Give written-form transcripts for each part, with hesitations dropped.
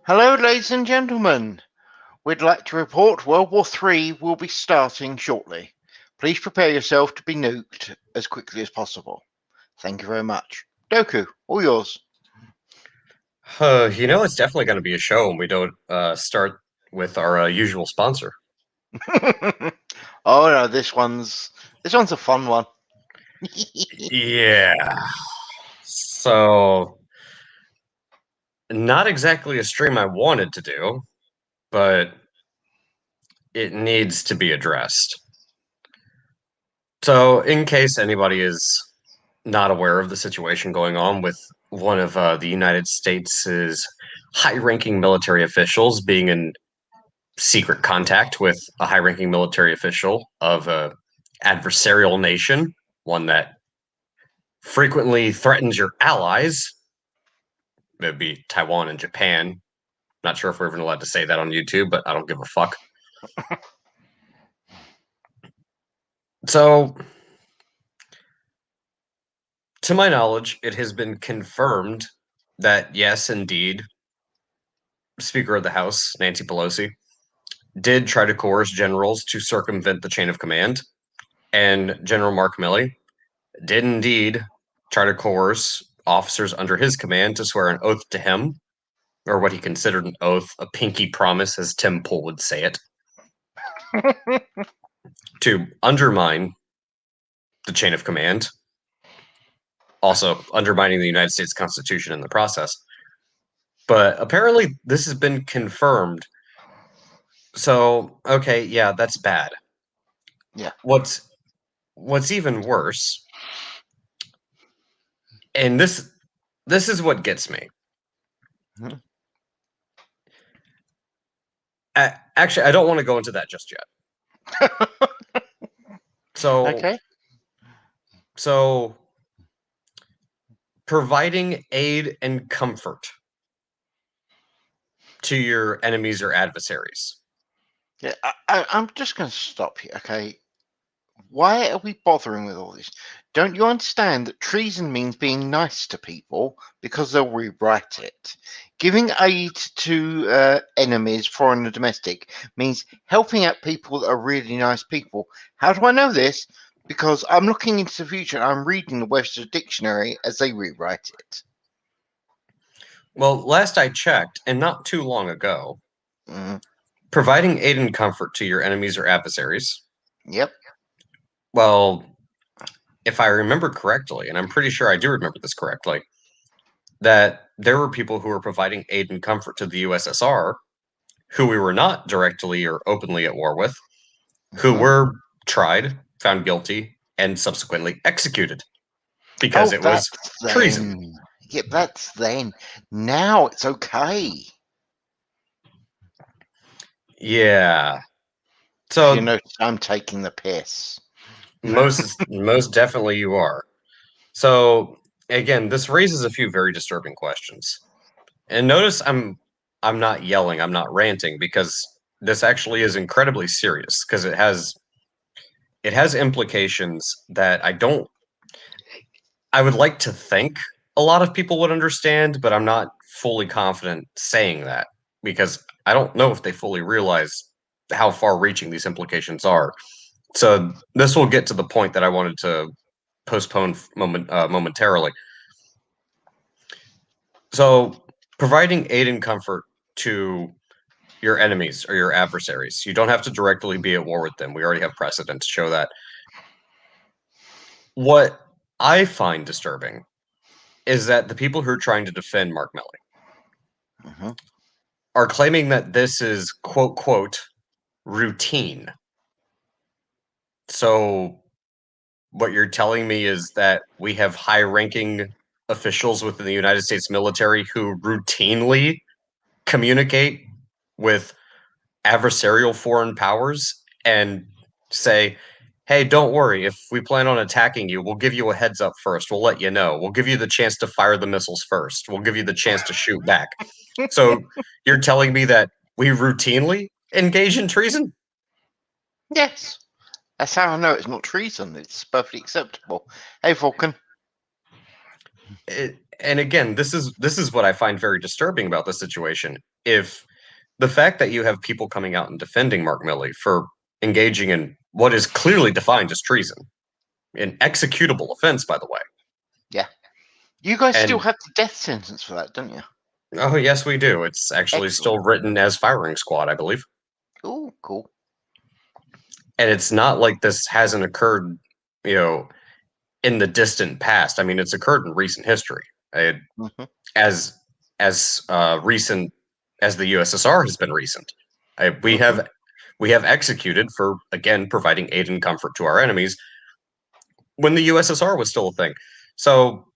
Hello, ladies and gentlemen. We'd like to report World War III will be starting shortly. Please prepare yourself to be nuked as quickly as possible. Thank you very much. Doku, all yours. It's definitely going to be a show when we don't start with our usual sponsor. Oh no, this one's a fun one. Yeah. So, not exactly a stream I wanted to do, but it needs to be addressed. So, in case anybody is not aware of the situation going on with one of the United States' high-ranking military officials being in secret contact with a high-ranking military official of a adversarial nation, one that frequently threatens your allies. It would be Taiwan and Japan. Not sure if we're even allowed to say that on YouTube, but I don't give a fuck. So, to my knowledge, it has been confirmed that yes, indeed, Speaker of the House, Nancy Pelosi, did try to coerce generals to circumvent the chain of command, and General Mark Milley did indeed try to coerce officers under his command to swear an oath to him, or what he considered an oath, a pinky promise, as Tim Pool would say it, to undermine the chain of command, also undermining the United States Constitution in the process. But apparently, this has been confirmed. So, okay, yeah, that's bad. Yeah. What's even worse, and this is what gets me. Mhm. Actually, I don't want to go into that just yet. So, Okay. so providing aid and comfort to your enemies or adversaries. Yeah, I'm just going to stop here, okay? Why are we bothering with all this? Don't you understand that treason means being nice to people because they'll rewrite it? Giving aid to enemies, foreign and domestic, means helping out people that are really nice people. How do I know this? Because I'm looking into the future and I'm reading the Webster's Dictionary as they rewrite it. Well, last I checked, and not too long ago, Mm, providing aid and comfort to your enemies or adversaries. yep. Well, if I remember correctly, and I'm pretty sure I do remember this correctly, that there were people who were providing aid and comfort to the USSR who we were not directly or openly at war with, who Hmm. were tried, found guilty, and subsequently executed because Oh, it was that's treason. then. Yep, that's then. Now it's okay. Yeah. If you So notice, I'm taking the piss. most definitely you are. So again, this raises a few very disturbing questions. And notice I'm not yelling, I'm not ranting because this actually is incredibly serious because it has implications that I would like to think a lot of people would understand, but I'm not fully confident saying that because I don't know if they fully realize how far reaching these implications are. So this will get to the point that I wanted to postpone momentarily. So providing aid and comfort to your enemies or your adversaries. You don't have to directly be at war with them. We already have precedent to show that. What I find disturbing is that the people who are trying to defend Mark Milley Hmm. are claiming that this is quote quote routine. So what you're telling me is that we have high-ranking officials within the United States military who routinely communicate with adversarial foreign powers and say, hey, don't worry. If we plan on attacking you, we'll give you a heads up first. We'll let you know. We'll give you the chance to fire the missiles first. We'll give you the chance to shoot back. So you're telling me that we routinely engage in treason? Yes, that's how I know it's not treason. It's perfectly acceptable. Hey, Vulcan. and again, this is what I find very disturbing about this situation. If the fact that you have people coming out and defending Mark Milley for engaging in what is clearly defined as treason, an executable offense, by the way. Yeah. You guys still And have the death sentence for that, don't you? oh yes, we do. It's actually Excellent. still written as firing squad, I believe. Oh, cool. And it's not like this hasn't occurred, you know, in the distant past. I mean, it's occurred in recent history. It, Hmm. as recent as the USSR has been recent. We Hmm. have executed for again providing aid and comfort to our enemies when the USSR was still a thing. So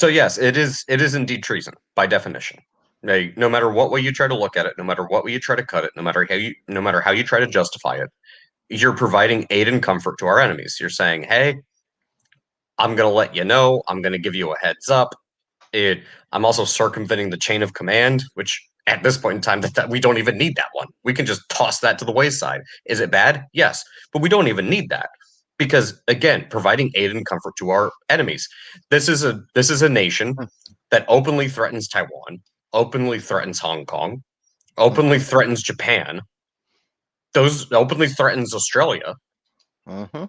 yes, it is indeed treason by definition. No matter what way you try to look at it, no matter what way you try to cut it, no matter how you try to justify it, you're providing aid and comfort to our enemies. You're saying, "Hey, I'm going to let you know. I'm going to give you a heads up. It, I'm also circumventing the chain of command, which at this point in time, that we don't even need that one. We can just toss that to the wayside. Is it bad? Yes, but we don't even need that because again, providing aid and comfort to our enemies. This is a nation that openly threatens Taiwan, openly threatens Hong Kong, openly Hmm. threatens Japan. Those openly threatens Australia. Hmm.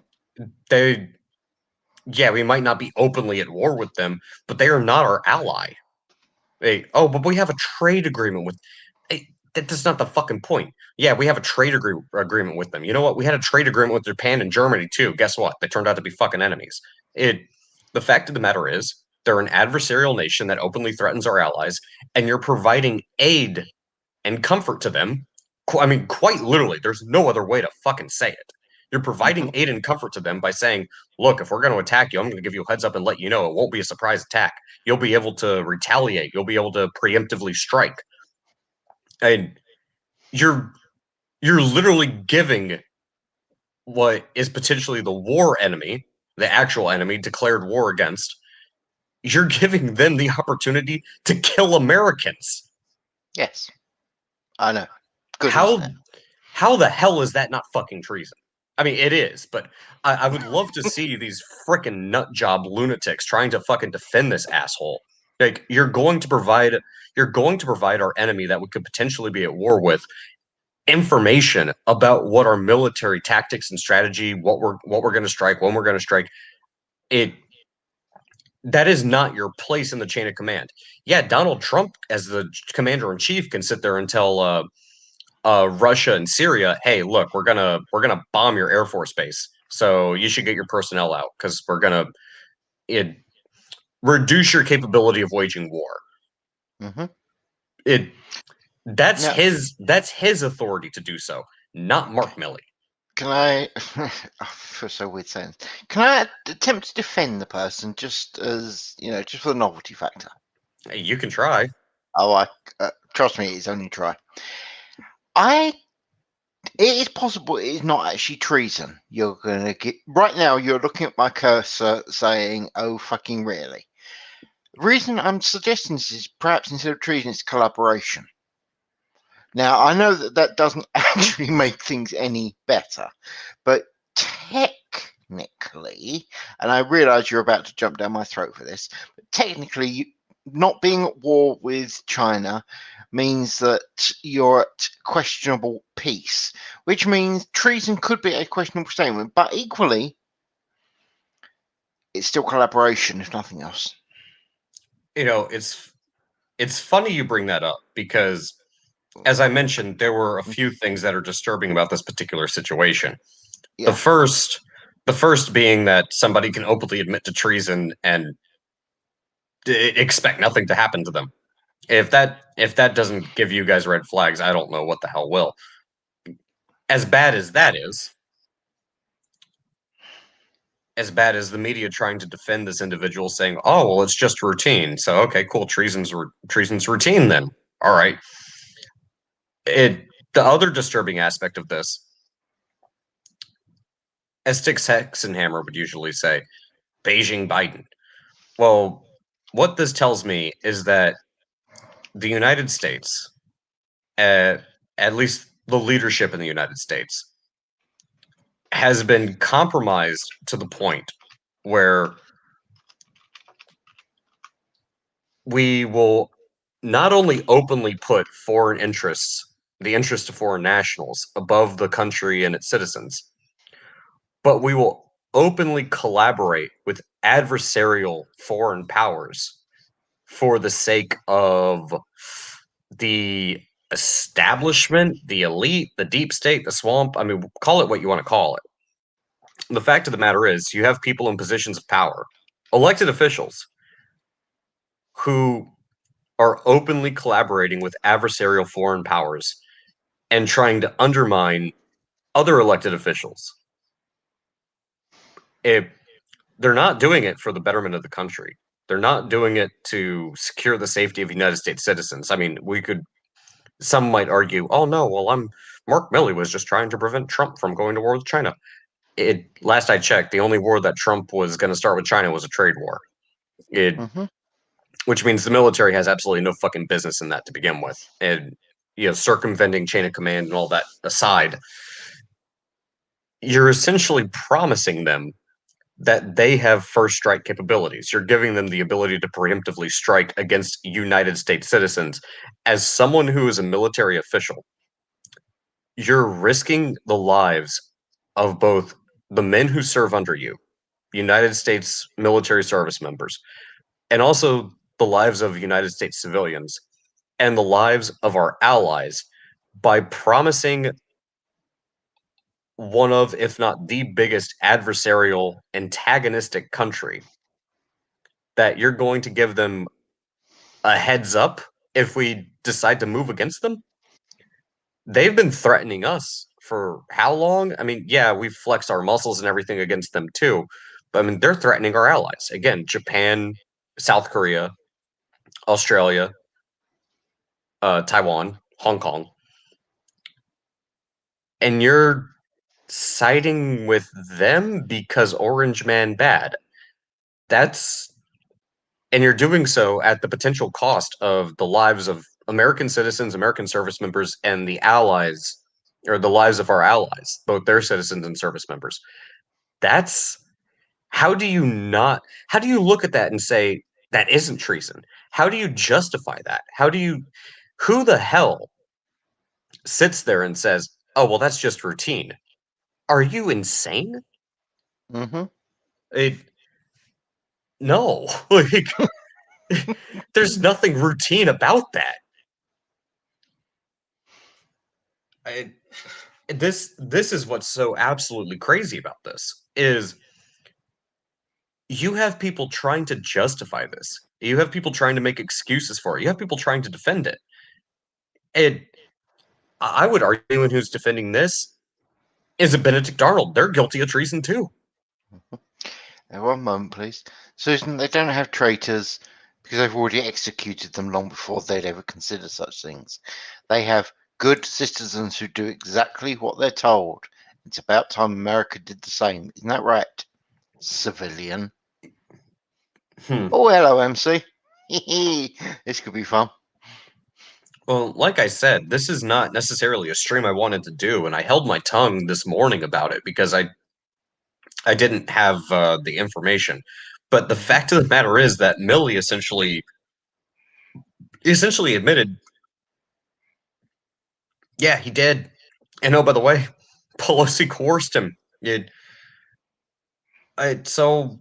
They, yeah, we might not be openly at war with them, but they are not our ally. But we have a trade agreement with. That's not the fucking point. Yeah, we have a agreement with them. You know what? We had a trade agreement with Japan and Germany too. Guess what? They turned out to be fucking enemies. It. The fact of the matter is, they're an adversarial nation that openly threatens our allies, and you're providing aid and comfort to them. I mean, quite literally, there's no other way to fucking say it. You're providing Hmm. aid and comfort to them by saying, look, if we're going to attack you, I'm going to give you a heads up and let you know it won't be a surprise attack. You'll be able to retaliate. You'll be able to preemptively strike. And you're literally giving what is potentially the war enemy, the actual enemy declared war against, you're giving them the opportunity to kill Americans. Yes, I know. Good, isn't it? How the hell is that not fucking treason? I mean, it is, but I would love to see these freaking nut job lunatics trying to fucking defend this asshole. Like you're going to provide our enemy that we could potentially be at war with information about what our military tactics and strategy, what we're going to strike, when we're going to strike. It That is not your place in the chain of command. Yeah, Donald Trump as the commander in chief can sit there and tell Russia and Syria, hey, look, we're gonna bomb your air force base, so you should get your personnel out because we're gonna it, reduce your capability of waging war. Hmm. It that's Now, his authority to do so, not Mark Milley. can I? I feel so weird saying this. Can I attempt to defend the person just as just for the novelty factor? You can try. Oh, I trust me, it's only try. I. It is possible it is not actually treason. You're gonna get right now. You're looking at my cursor, saying, "Oh, fucking really?" The reason I'm suggesting this is perhaps instead of treason, it's collaboration. Now, I know that that doesn't actually make things any better, but technically, and I realize you're about to jump down my throat for this, but technically, not being at war with China means that you're at questionable peace, which means treason could be a questionable statement, but equally, it's still collaboration, if nothing else. It's funny you bring that up because, as I mentioned, there were a few things that are disturbing about this particular situation. The Yeah. first, the first being that somebody can openly admit to treason and expect nothing to happen to them. If that doesn't give you guys red flags, I don't know what the hell will. As bad as that is, as bad as the media trying to defend this individual, saying, "Oh, well, it's just routine." So, okay, cool, treason's routine then. All right. The other disturbing aspect of this, as Sticks Hexenhammer would usually say, Beijing Biden. Well, what this tells me is that the United States, uh, at least the leadership in the United States, has been compromised to the point where we will not only openly put foreign interests, the interests of foreign nationals, above the country and its citizens, but we will openly collaborate with adversarial foreign powers for the sake of the establishment, the elite, the deep state, the swamp. I mean, call it what you want to call it. The fact of the matter is, you have people in positions of power, elected officials, who are openly collaborating with adversarial foreign powers and trying to undermine other elected officials. It, they're not doing it for the betterment of the country. They're not doing it to secure the safety of United States citizens. I mean, some might argue, oh no, well, Mark Milley was just trying to prevent Trump from going to war with China. Last I checked, the only war that Trump was going to start with China was a trade war. Hmm. Which means the military has absolutely no fucking business in that to begin with. And circumventing chain of command and all that aside, you're essentially promising them that they have first strike capabilities. You're giving them the ability to preemptively strike against United States citizens. As someone who is a military official, you're risking the lives of both the men who serve under you, United States military service members, and also the lives of United States civilians and the lives of our allies by promising one of, if not the biggest adversarial, antagonistic country that you're going to give them a heads up if we decide to move against them. They've been threatening us for how long? I mean, yeah, we've flexed our muscles and everything against them too. But I mean, they're threatening our allies. Again, Japan, South Korea, Australia, Taiwan, Hong Kong. And you're siding with them because Orange Man bad. That's and you're doing so at the potential cost of the lives of American citizens, American service members, and the allies, or the lives of our allies, both their citizens and service members. That's how do you not? How do you look at that and say that isn't treason? How do you justify that? How do you? Who the hell sits there and says, "Oh, well, that's just routine"? Are you insane? Hmm. It no, like there's nothing routine about that. I, this is what's so absolutely crazy about this is you have people trying to justify this. You have people trying to make excuses for it. You have people trying to defend it. And I would argue anyone who's defending this is a Benedict Arnold. They're guilty of treason too. One moment, please. Susan, they don't have traitors because they've already executed them long before they'd ever consider such things. They have good citizens who do exactly what they're told. It's about time America did the same. Isn't that right? Civilian. Hmm. Oh, hello, MC. This could be fun. Well, like I said, this is not necessarily a stream I wanted to do, and I held my tongue this morning about it because I didn't have the information. But the Mhm. fact of the matter is that Milley essentially admitted, yeah, he did. And oh, by the way, Pelosi coerced him. So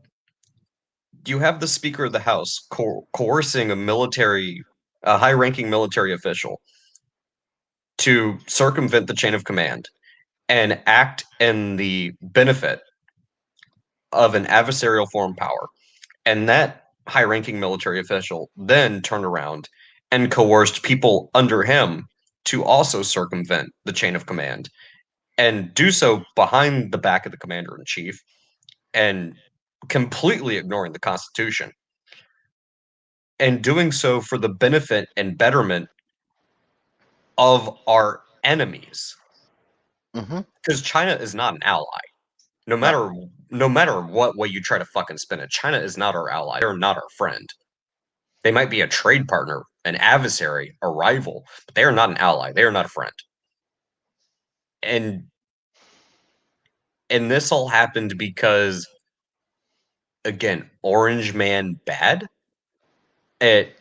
you have the Speaker of the House coercing a high-ranking military official to circumvent the chain of command and act in the benefit of an adversarial foreign power. And that high-ranking military official then turned around and coerced people under him to also circumvent the chain of command and do so behind the back of the commander in chief and completely ignoring the Constitution and doing so for the benefit and betterment of our enemies. Mhm. Because China is not an ally. No No. matter no matter what way you try to fucking spin it, China is not our ally. They're not our friend. They might be a trade partner, an adversary, a rival, but they are not an ally. They are not a friend. And this all happened because again, Orange Man bad. It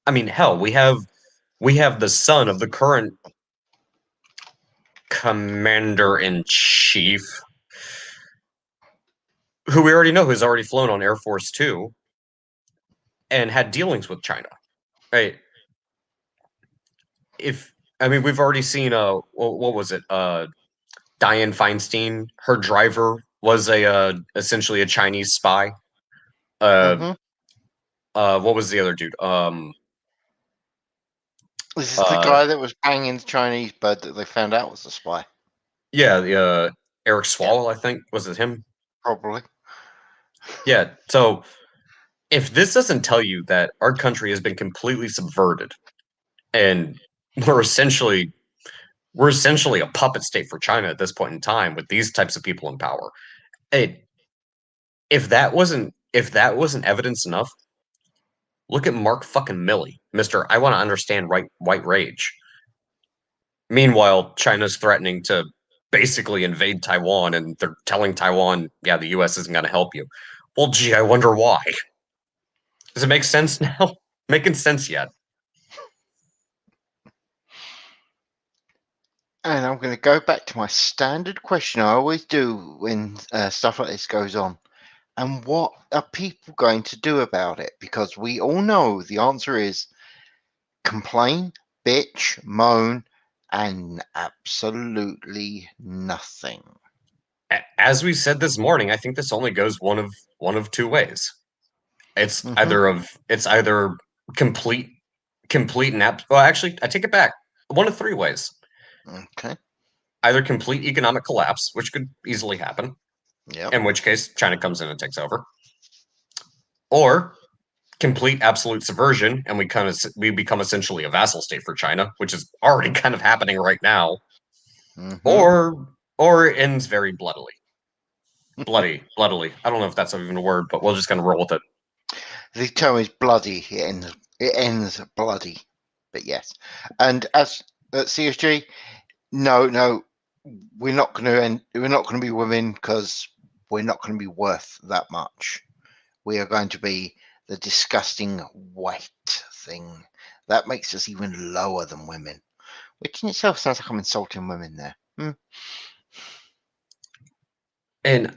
I mean, hell, we have the son of the current commander-in-chief, who we already know who's already flown on Air Force Two and had dealings with China, right? If I mean, we've already seen what was it? Dianne Feinstein, her driver was a essentially a Chinese spy. Uh, Hmm. what was the other dude? This is the Uh, guy that was banging the Chinese bird that they found out was a spy. yeah, the Eric Yeah, Swalwell, I think, was it him? probably. Yeah. So if this doesn't tell you that our country has been completely subverted and we're essentially we're essentially a puppet state for China at this point in time with these types of people in power. It, if that wasn't evidence enough, look at Mark fucking Milley, Mister. I want to understand white rage. Meanwhile, China's threatening to basically invade Taiwan, and they're telling Taiwan, "Yeah, the U.S. isn't going to help you." Well, gee, I wonder why. Does it make sense now? Making sense yet? And I'm going to go back to my standard question I always do when stuff like this goes on. And what are people going to do about it? Because we all know the answer is complain, bitch, moan, and absolutely nothing. As we said this morning, I think this only goes one of two ways. Hmm. It's either complete complete and well, actually, I take it back. One of three ways: Okay. either complete economic collapse, which could easily happen, Yep. in which case China comes in and takes over, or complete absolute subversion, and we become essentially a vassal state for China, which is already kind of happening right now, Hmm. or it ends very bloodily. I don't know if that's even a word, but we're just gonna roll with it. The term is bloody. It ends bloody. But yes. And as at CSG, no, we're not going to end. We're not going to be women because we're not going to be worth that much. We are going to be the disgusting weight thing that makes us even lower than women, which in itself sounds like I'm insulting women there. And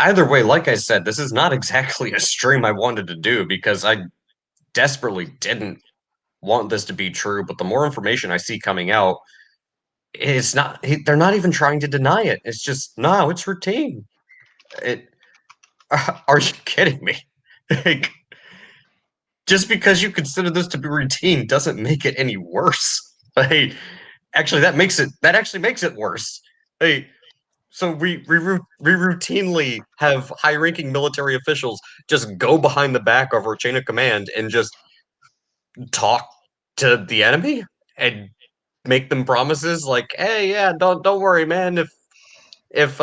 either way, like I said, this is not exactly a stream I wanted to do because I desperately didn't want this to be true. But the more information I see coming out, it's not. They're not even trying to deny it. It's just no, it's routine. It. Are you kidding me? Like, just because you consider this to be routine doesn't make it any worse. Hey, actually, that actually makes it worse. Hey, so we routinely have high-ranking military officials just go behind the back of our chain of command and just talk to the enemy and make them promises like, "Hey, yeah, don't worry, man. If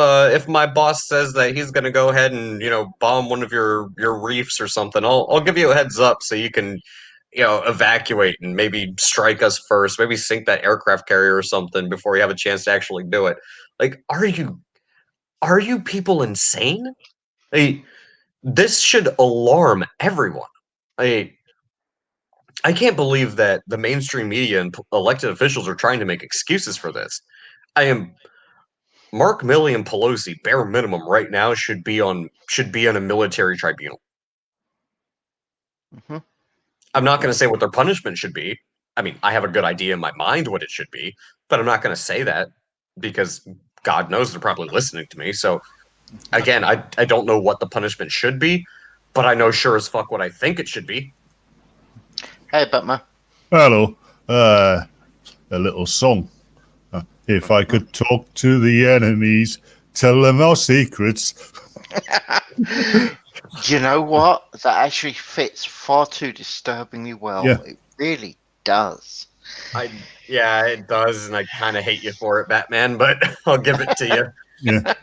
my boss says that he's gonna go ahead and bomb one of your reefs or something, I'll give you a heads up so you can evacuate and maybe strike us first, maybe sink that aircraft carrier or something before you have a chance to actually do it." Like, are you people insane? Like, this should alarm everyone. Like, I can't believe that the mainstream media and elected officials are trying to make excuses for this. I am Mark Milley and Pelosi, bare minimum, right now should be on a military tribunal. Mm-hmm. I'm not going to say what their punishment should be. I mean, I have a good idea in my mind what it should be, but I'm not going to say that because God knows they're probably listening to me. So again, I don't know what the punishment should be, but I know sure as fuck what I think it should be. Hey, Batman. Hello. A little song. If I could talk to the enemies, tell them our secrets. You know what? That actually fits far too disturbingly well. Yeah. It really does. Yeah, it does, and I kind of hate you for it, Batman, but I'll give it to you. Yeah.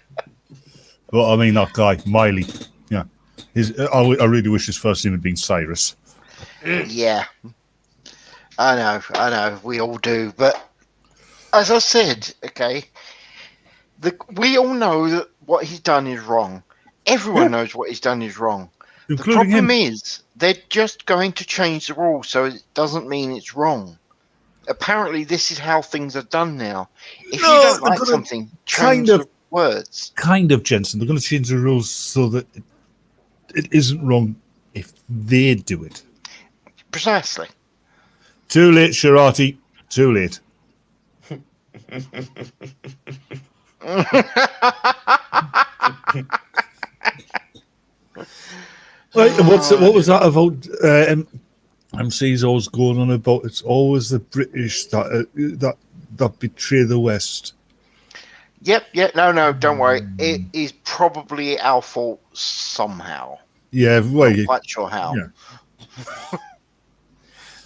Well, I mean, that guy, Miley. Yeah. I really wish his first name had been Cyrus. Yeah, I know, we all do. But as I said, okay, we all know that what he's done is wrong. Everyone Yeah. knows what he's done is wrong. The including problem him. is they're just going to change the rules, so it doesn't mean it's wrong. Apparently, this is how things are done now. If you don't they're like gonna something, change the words. Kind of, Jensen. They're going to change the rules so that it isn't wrong if they do it. Precisely. Too late, Sharati. Too late. Right, what was that about? MC's always going on about it's always the British that betray the West. Yep. No, don't worry. It is probably our fault somehow. Yeah, well, Not quite sure how. Yeah.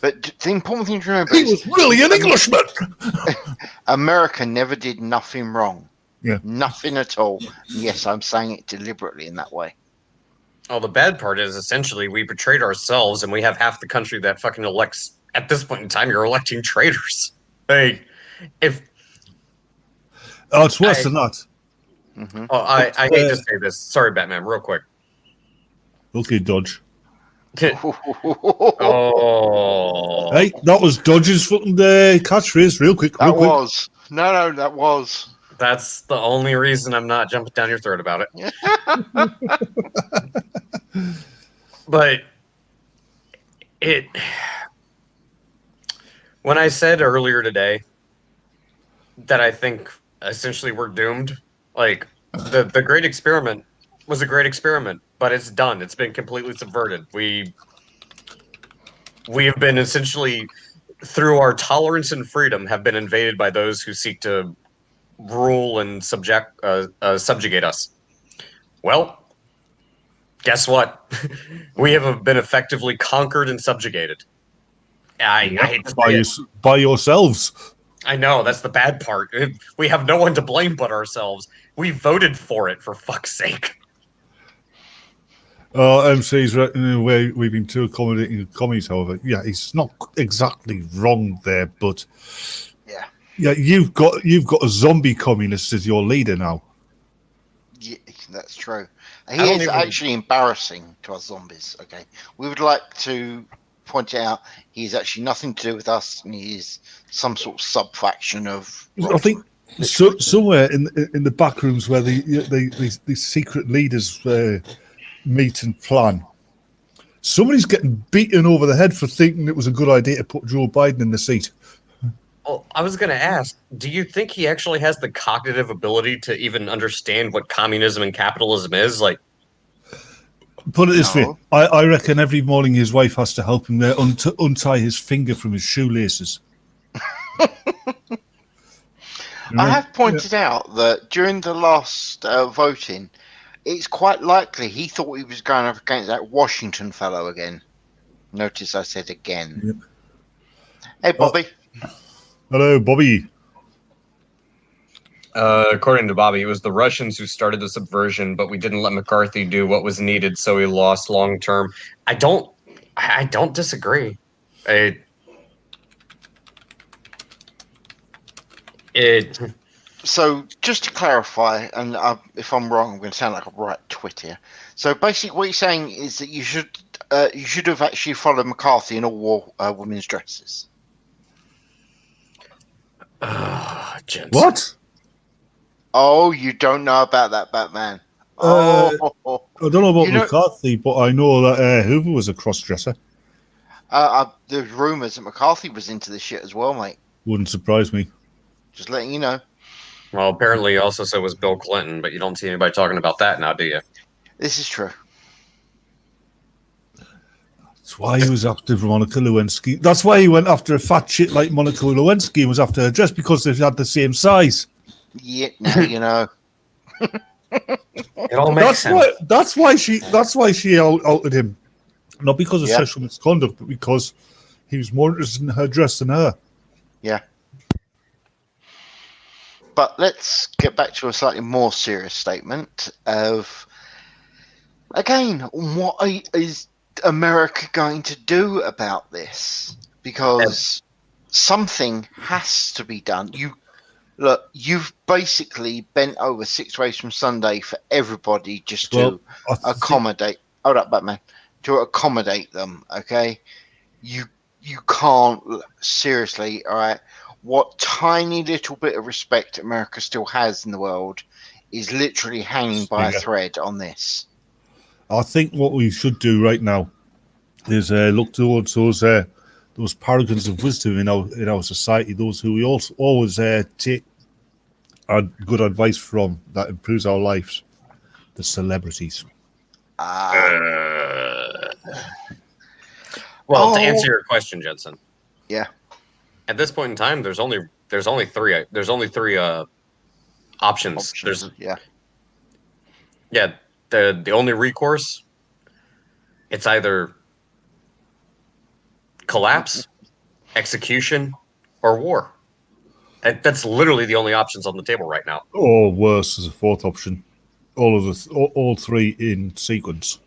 But the important thing to remember He is was really an Englishman. America never did nothing wrong. Yeah. Nothing at all. Yes, I'm saying it deliberately in that way. Oh, the bad part is essentially we betrayed ourselves, and we have half the country that fucking elects. At this point in time, you're electing traitors. Like, if Oh, it's worse than that. Mm-hmm. oh, I hate to say this. Sorry, Batman. Real quick. Okay, Dodge. Oh, Hey, that was Dodge's fucking catchphrase. Real quick. That was. No, that was. that's the only reason I'm not jumping down your throat about it. But when I said earlier today that I think essentially we're doomed, like the great experiment was a great experiment, but it's done. It's been completely subverted. We have been essentially, through our tolerance and freedom, have been invaded by those who seek to rule and subjugate us. Well, guess what? We have been effectively conquered and subjugated. I hate to say it. By yourselves. I know, that's the bad part. We have no one to blame but ourselves. We voted for it, for fuck's sake. MC's right in a way we've been too accommodating to commies, however. Yeah, he's not exactly wrong there, but yeah, you've got a zombie communist as your leader now. Yeah, that's true. He is actually embarrassing to us zombies. Okay, we would like to point out he's actually nothing to do with us, and he is some sort of sub-faction of. I think somewhere in the back rooms where the secret leaders meet and plan, somebody's getting beaten over the head for thinking it was a good idea to put Joe Biden in the seat. Well, I was going to ask, do you think he actually has the cognitive ability to even understand what communism and capitalism is? Like, put it this way, I reckon every morning his wife has to help him untie his finger from his shoelaces. I have pointed out that during the last voting, it's quite likely he thought he was going up against that Washington fellow again. Notice I said again. Yep. Hey, Bobby. Hello, Bobby. according to Bobby, it was the Russians who started the subversion, but we didn't let McCarthy do what was needed, so he lost long term. I don't disagree. So, just to clarify, and if I'm wrong, I'm going to sound like a right twit here. So, basically, what you're saying is that you should have actually followed McCarthy in all women's dresses. What? Oh, you don't know about that, Batman. I don't know about McCarthy, but I know that Hoover was a cross-dresser. There's rumours that McCarthy was into this shit as well, mate. Wouldn't surprise me. Just letting you know. Well, apparently also so was Bill Clinton, but you don't see anybody talking about that now, do you? This is true. That's why he was after Monica Lewinsky. That's why he went after a fat shit like Monica Lewinsky and was after her dress, because they had the same size. Yeah, now you know. It all makes sense. That's why she altered him. Not because of sexual misconduct, but because he was more interested in her dress than her. Yeah. But let's get back to a slightly more serious statement of, again, what is America going to do about this? Because something has to be done. You've basically bent over 6 ways from Sunday for everybody just to accommodate. hold up, Batman. To accommodate them, okay? You can't seriously, all right? What tiny little bit of respect America still has in the world is literally hanging by a thread on this. I think what we should do right now is look towards those paragons of wisdom in our society, those who we also always take our good advice from that improves our lives, the celebrities. Well, to answer your question, Jensen. Yeah. At this point in time, there's only three options. There's the only recourse. It's either collapse, execution, or war. That's literally the only options on the table right now. Or worse, as a fourth option, all three in sequence.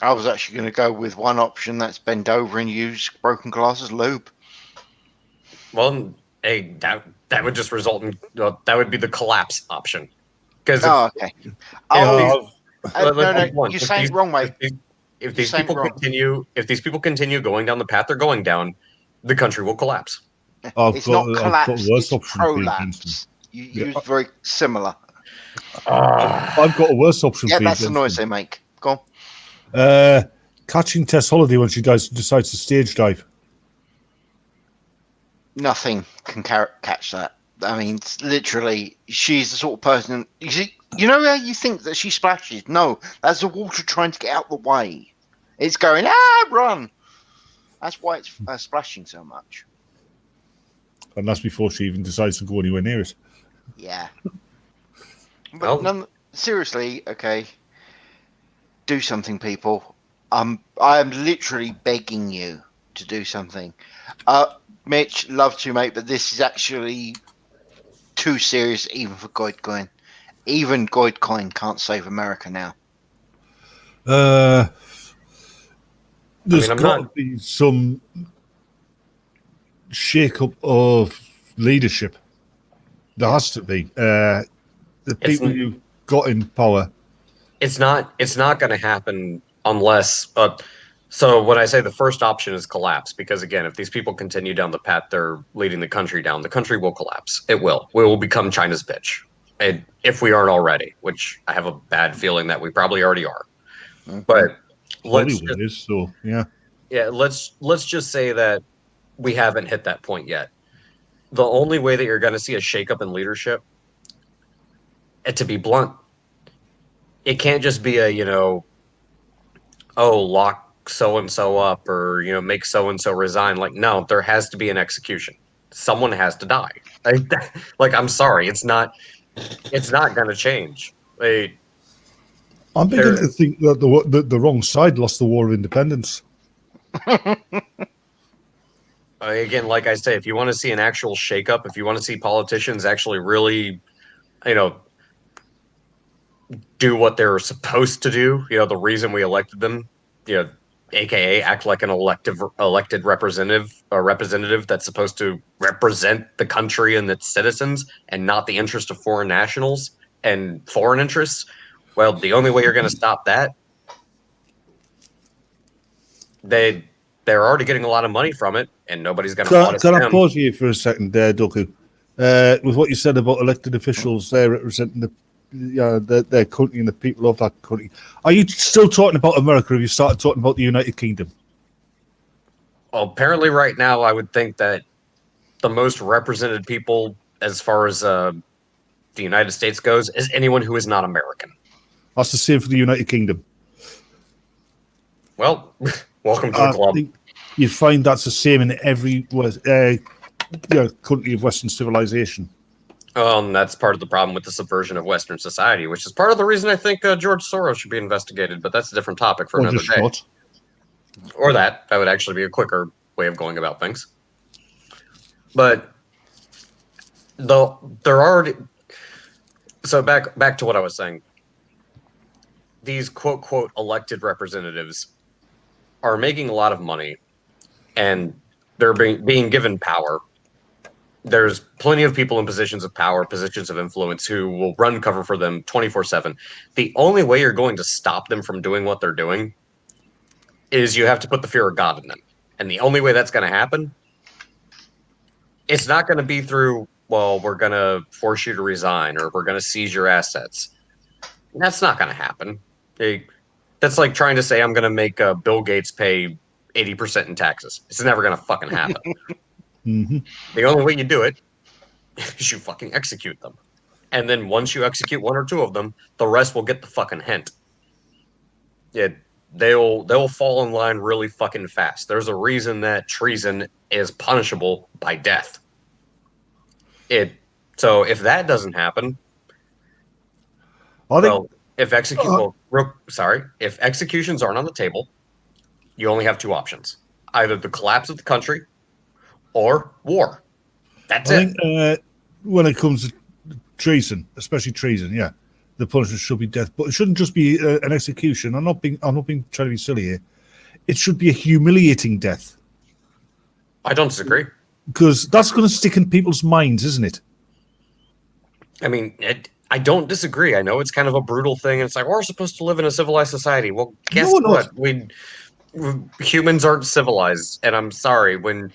I was actually going to go with one option, that's bend over and use broken glass as lube. Well, that would just result in that would be the collapse option. Because okay. No, you're saying wrong, mate. If these people continue going down the path they're going down, the country will collapse. It's not collapse, it's prolapse. You used very similar. I've got a worse option for you. Yeah, that's the noise they make. Go on. Catching Tess Holiday when she decides to stage dive. Nothing can catch that. I mean, literally, she's the sort of person. You know how you think that she splashes? No, that's the water trying to get out the way. It's going, run. That's why it's splashing so much. And that's before she even decides to go anywhere near it. Yeah. But seriously, okay. Do something, people. I'm literally begging you to do something. Mitch, love to, mate, but this is actually too serious even for Goidcoin. Even Goidcoin can't save America now. There's got to be some shake-up of leadership. There has to be. The people you've got in power. It's not going to happen unless... So when I say the first option is collapse, because again, if these people continue down the path they're leading the country down, the country will collapse. It will. We will become China's bitch. And if we aren't already, which I have a bad feeling that we probably already are. Mm-hmm. But let's just say that we haven't hit that point yet. The only way that you're going to see a shakeup in leadership, and to be blunt, it can't just be a, lock so-and-so up or, make so-and-so resign. Like, no, there has to be an execution. Someone has to die. Like, I'm sorry. It's not going to change. I'm beginning to think that the wrong side lost the War of Independence. Again, like I say, if you want to see an actual shakeup, if you want to see politicians actually really, do what they're supposed to do, the reason we elected them, AKA act like an elected representative that's supposed to represent the country and its citizens and not the interest of foreign nationals and foreign interests. Well, the only way you're going to stop that, they're already getting a lot of money from it, and nobody's going to audit them. Can I pause you for a second there, Doku? With what you said about elected officials, they're representing their country and the people of that country. Are you still talking about America, or have you started talking about the United Kingdom? Well, apparently right now I would think that the most represented people as far as the United States goes is anyone who is not American. That's the same for the United Kingdom. Well, welcome to the club. You'd find that's the same in every country of Western civilization. And that's part of the problem with the subversion of Western society, which is part of the reason I think George Soros should be investigated, but that's a different topic for another day. Or that would actually be a quicker way of going about things. But they're already... So back to what I was saying. These quote elected representatives are making a lot of money, and they're being given power. there's plenty of people in positions of power, positions of influence who will run cover for them 24/7. The only way you're going to stop them from doing what they're doing is you have to put the fear of God in them. And the only way that's going to happen, it's not going to be through, well, we're going to force you to resign or we're going to seize your assets. That's not going to happen. That's like trying to say I'm going to make Bill Gates pay 80% in taxes. It's never going to fucking happen. The only way you do it is you fucking execute them. And then once you execute one or two of them, the rest will get the fucking hint. They'll fall in line really fucking fast. There's a reason that treason is punishable by death. So if that doesn't happen, if executions aren't on the table, you only have two options: either the collapse of the country or war. That's it. I think when it comes to treason, especially treason, yeah, the punishment should be death, but it shouldn't just be an execution. I'm not being trying to be silly here. It should be a humiliating death. I don't disagree, because that's going to stick in people's minds, isn't it? I mean, I don't disagree. I know it's kind of a brutal thing, and it's like we're supposed to live in a civilized society. Well, guess what? Humans aren't civilized, and I'm sorry when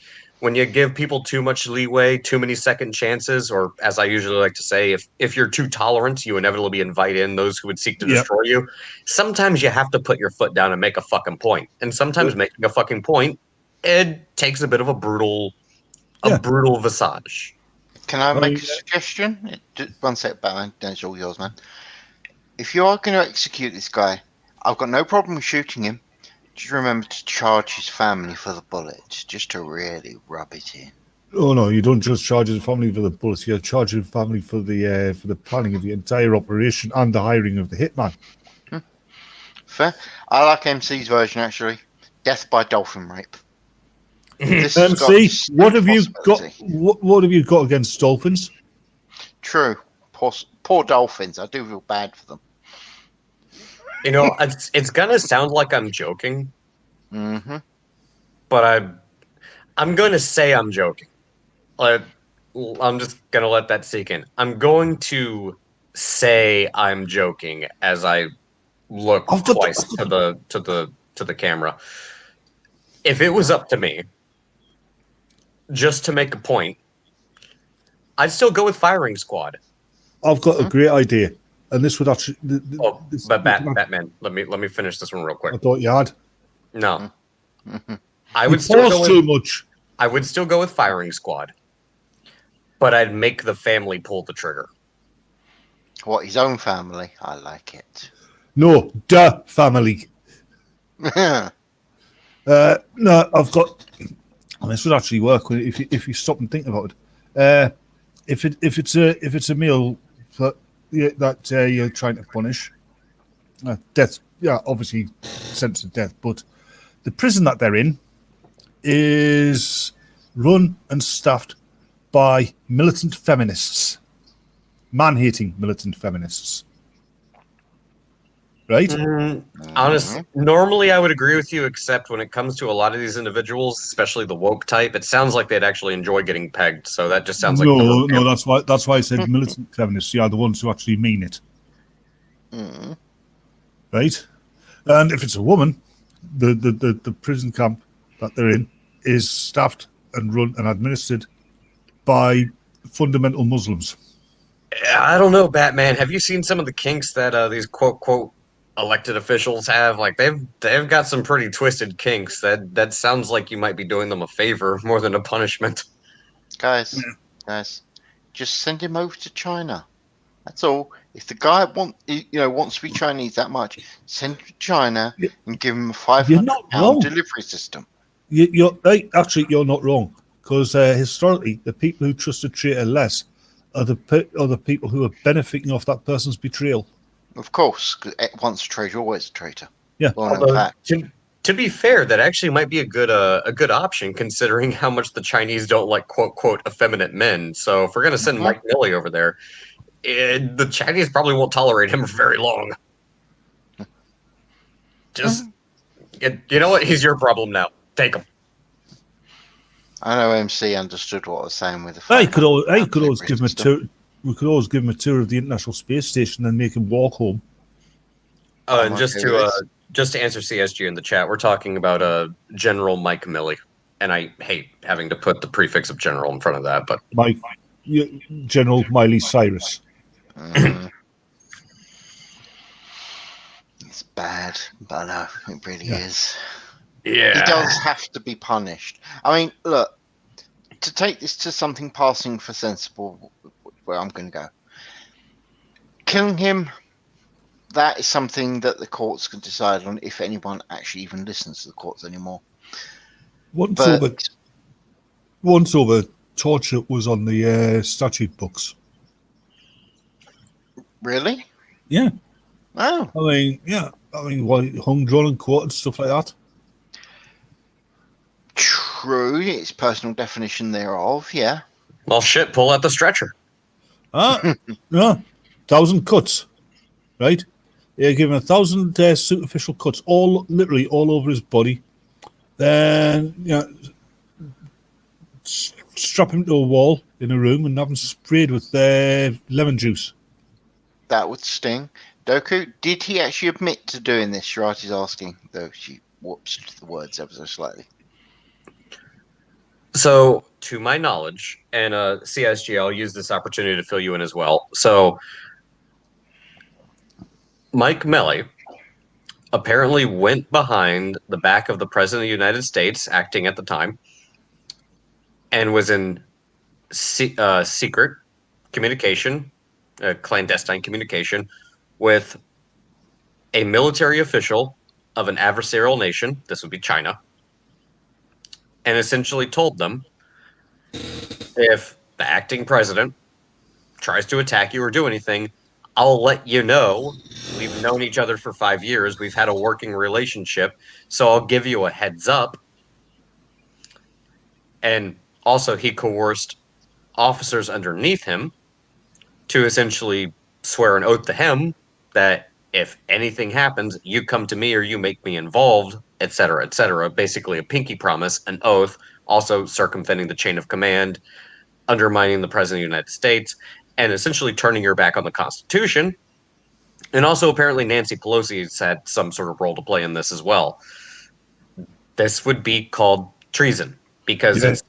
you give people too much leeway, too many second chances, or as I usually like to say, if you're too tolerant, you inevitably invite in those who would seek to destroy you. Sometimes you have to put your foot down and make a fucking point. And sometimes making a fucking point, it takes a bit of a brutal visage. Can I make a suggestion? One sec, Batman. Then it's all yours, man. If you are going to execute this guy, I've got no problem with shooting him. Just remember to charge his family for the bullets, just to really rub it in. Oh no, you don't just charge his family for the bullets. You charge his family for the planning of the entire operation and the hiring of the hitman. Fair. I like MC's version actually. Death by dolphin rape. MC, what have you got? What have you got against dolphins? True. Poor dolphins. I do feel bad for them. You know, it's gonna sound like I'm joking, but I'm gonna say I'm joking. I'm just gonna let that sink in. I'm going to say I'm joking as I look twice to the camera. If it was up to me, just to make a point, I'd still go with firing squad. I've got a great idea. And this would actually. Batman. Let me finish this one real quick. I thought you had. No, I would still go too much. I would still go with firing squad, but I'd make the family pull the trigger. What, his own family? I like it. No, the family. No, I've got. And this would actually work if you stop and think about it. If it's a meal that you're trying to punish, death. Yeah, obviously, sentence of death. But the prison that they're in is run and staffed by militant feminists, man-hating militant feminists. Right? Honestly, normally I would agree with you, except when it comes to a lot of these individuals, especially the woke type, it sounds like they'd actually enjoy getting pegged. So that just sounds like no. That's why I said militant feminists. Yeah, the ones who actually mean it. Right? And if it's a woman, the prison camp that they're in is staffed and run and administered by fundamental Muslims. I don't know, Batman. Have you seen some of the kinks that these quote elected officials have? Like they've got some pretty twisted kinks. That sounds like you might be doing them a favor more than a punishment. Guys, just send him over to China. That's all. If the guy wants to be Chinese that much, send him to China and give him a £500 delivery system. You're not wrong, because historically the people who trust a traitor less are the people who are benefiting off that person's betrayal. Of course, because once a traitor, always a traitor. Yeah. Although, to be fair, that actually might be a good option, considering how much the Chinese don't like quote effeminate men. So if we're gonna send Mike Milley over there, the Chinese probably won't tolerate him for very long. Just you know what? He's your problem now. Take him. I know MC understood what I was saying with the. I could always give him a system. tour. We could always give him a tour of the International Space Station and make him walk home. I'm And okay with this. just to answer CSG in the chat, we're talking about General Mike Milley, and I hate having to put the prefix of general in front of that, but General Miley Cyrus. It's bad, but no, it really is. yeah, He does have to be punished. I mean, look, to take this to something passing for sensible, where I'm going to go. Killing him, that is something that the courts can decide on, if anyone actually even listens to the courts anymore. Once over torture was on the statute books. Really? Yeah. Oh. I mean, hung, drawn, and quartered, stuff like that. True, it's personal definition thereof, yeah. well, shit, pull out the stretcher. Yeah, 1,000 cuts, right? Yeah, given 1,000 superficial cuts, literally all over his body. Then, strap him to a wall in a room and have him sprayed with lemon juice. That would sting. Doku, did he actually admit to doing this? Shirati's asking, though she whoops the words ever so slightly. So, to my knowledge, and CSG, I'll use this opportunity to fill you in as well. So, Mike Milley apparently went behind the back of the President of the United States, acting at the time, and was in secret communication, clandestine communication, with a military official of an adversarial nation, this would be China, and essentially told them, if the acting president tries to attack you or do anything, I'll let you know. We've known each other for 5 years. We've had a working relationship, so I'll give you a heads up. And also, he coerced officers underneath him to essentially swear an oath to him that if anything happens, you come to me or you make me involved, etc., etc. Basically, a pinky promise, an oath, also circumventing the chain of command, undermining the President of the United States, and essentially turning your back on the Constitution. And also, apparently, Nancy Pelosi has had some sort of role to play in this as well. This would be called treason because it's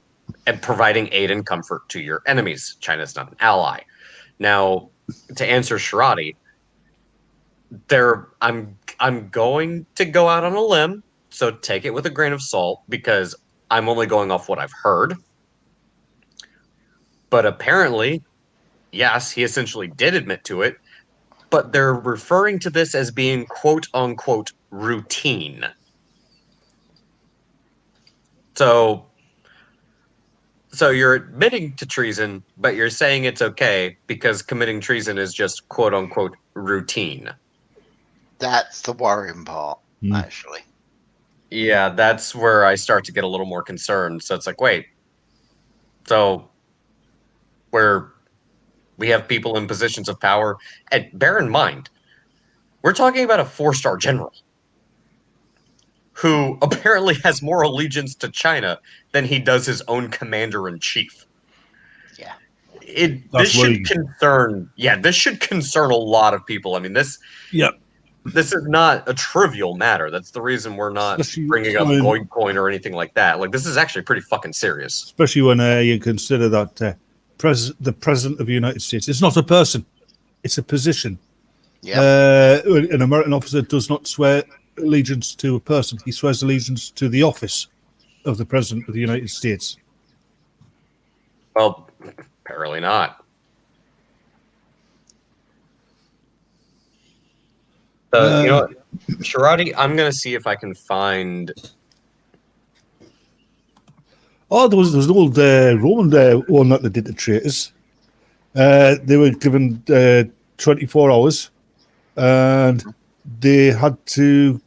providing aid and comfort to your enemies. China's not an ally. Now, to answer Shirati, I'm going to go out on a limb, so take it with a grain of salt because I'm only going off what I've heard. But apparently, yes, he essentially did admit to it, but they're referring to this as being quote unquote routine. So you're admitting to treason, but you're saying it's okay because committing treason is just quote unquote routine. That's the worrying part, actually. Yeah, that's where I start to get a little more concerned. So it's like, wait, so we have people in positions of power, and bear in mind, we're talking about a 4-star general who apparently has more allegiance to China than he does his own commander-in-chief. Yeah. This should concern a lot of people. I mean, this is not a trivial matter. That's the reason we're not bringing up Goitcoin or anything like that. Like, this is actually pretty fucking serious. Especially when you consider that the President of the United States is not a person. It's a position. Yeah. An American officer does not swear allegiance to a person. He swears allegiance to the office of the President of the United States. Well, apparently not. You know what, Shirati, I'm going to see if I can find... Oh, there was an old Roman one that they did to traitors. They were given 24 hours and they had to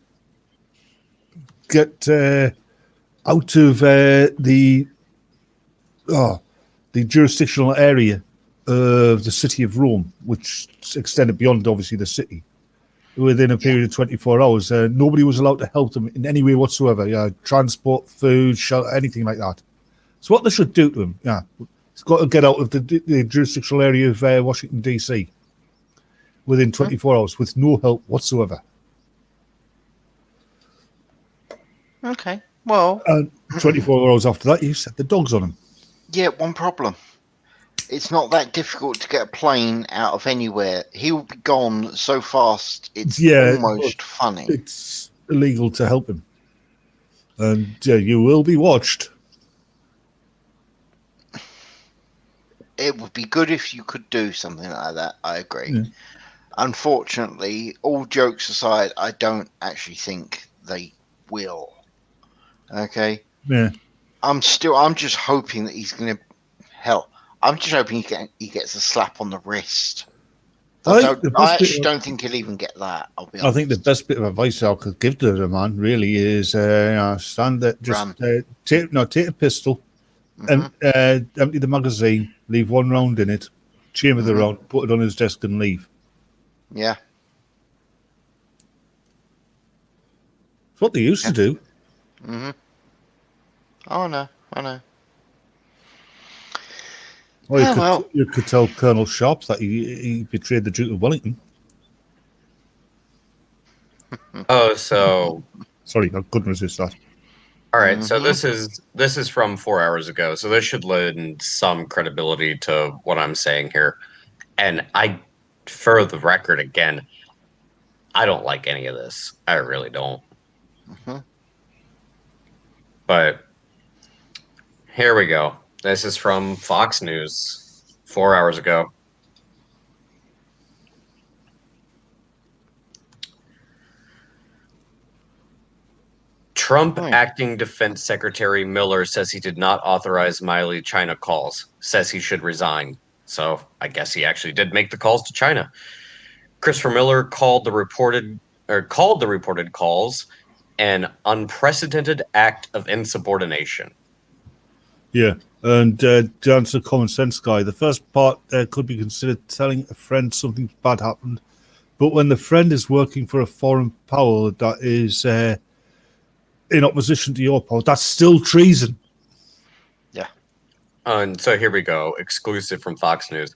get out of the jurisdictional area of the city of Rome, which extended beyond, obviously, the city, within a period of 24 hours. Nobody was allowed to help them in any way whatsoever. Transport, food, shelter, anything like that. So what they should do to him, he's got to get out of the jurisdictional area of Washington, D.C. within 24 hours with no help whatsoever. Okay. Well, And 24 hours after that, you set the dogs on him. yeah, one problem. It's not that difficult to get a plane out of anywhere. He will be gone so fast, it's almost funny. It's illegal to help him. And you will be watched. It would be good if you could do something like that. I agree. Yeah. Unfortunately, all jokes aside, I don't actually think they will. Okay? Yeah. I'm just hoping that he's going to... Hell, I'm just hoping he gets a slap on the wrist. I actually don't think he'll even get that, I'll be honest. I think the best bit of advice I could give to the man really is stand there, just take a pistol, empty the magazine, leave one round in it, chamber the round, put it on his desk and leave. Yeah. It's what they used to do. Mm-hmm. Oh, I know. Well, you could tell Colonel Sharp that he betrayed the Duke of Wellington. Oh, so sorry, I couldn't resist that. All right, so this is from 4 hours ago, so this should lend some credibility to what I'm saying here. And for the record, again, I don't like any of this. I really don't. But here we go. This is from Fox News 4 hours ago. Trump acting Defense Secretary Miller says he did not authorize Miley China calls, says he should resign. So I guess he actually did make the calls to China. Christopher Miller called the reported calls an unprecedented act of insubordination. Yeah, and to answer common sense guy, the first part could be considered telling a friend something bad happened, but when the friend is working for a foreign power that is in opposition to your power, that's still treason. Yeah. And so here we go, exclusive from Fox News.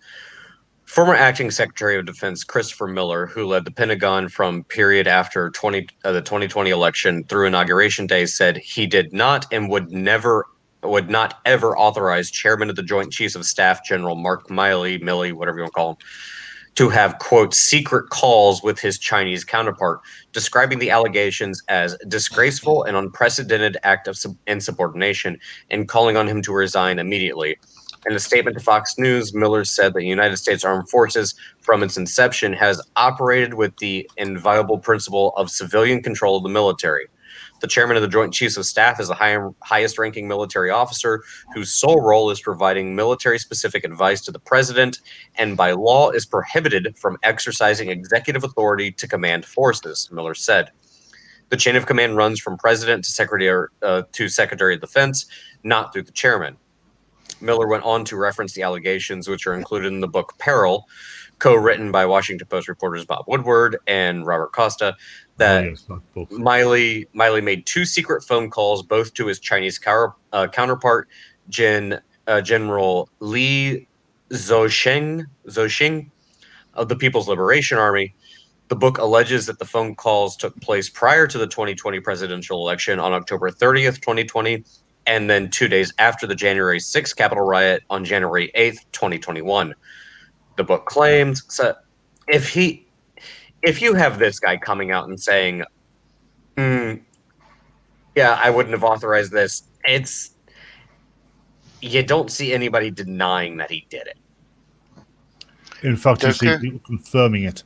Former acting Secretary of Defense Christopher Miller, who led the Pentagon from period after the 2020 election through Inauguration Day, said he did not and would not ever authorize Chairman of the Joint Chiefs of Staff General Mark Miley, whatever you want to call him, to have, quote, secret calls with his Chinese counterpart, describing the allegations as disgraceful and unprecedented act of insubordination and calling on him to resign immediately. In a statement to Fox News, Miller said that the United States Armed Forces, from its inception, has operated with the inviolable principle of civilian control of the military. The chairman of the Joint Chiefs of Staff is the highest-ranking military officer whose sole role is providing military-specific advice to the president, and by law is prohibited from exercising executive authority to command forces, Miller said. The chain of command runs from president to secretary of defense, not through the chairman. Miller went on to reference the allegations, which are included in the book Peril, co-written by Washington Post reporters Bob Woodward and Robert Costa, that Miley made two secret phone calls, both to his Chinese counterpart, General Li Zhoxing of the People's Liberation Army. The book alleges that the phone calls took place prior to the 2020 presidential election on October 30th, 2020, and then 2 days after the January 6th Capitol riot on January 8th, 2021. The book claims, so if you have this guy coming out and saying, yeah, I wouldn't have authorized this, you don't see anybody denying that he did it. In fact, you see people confirming it.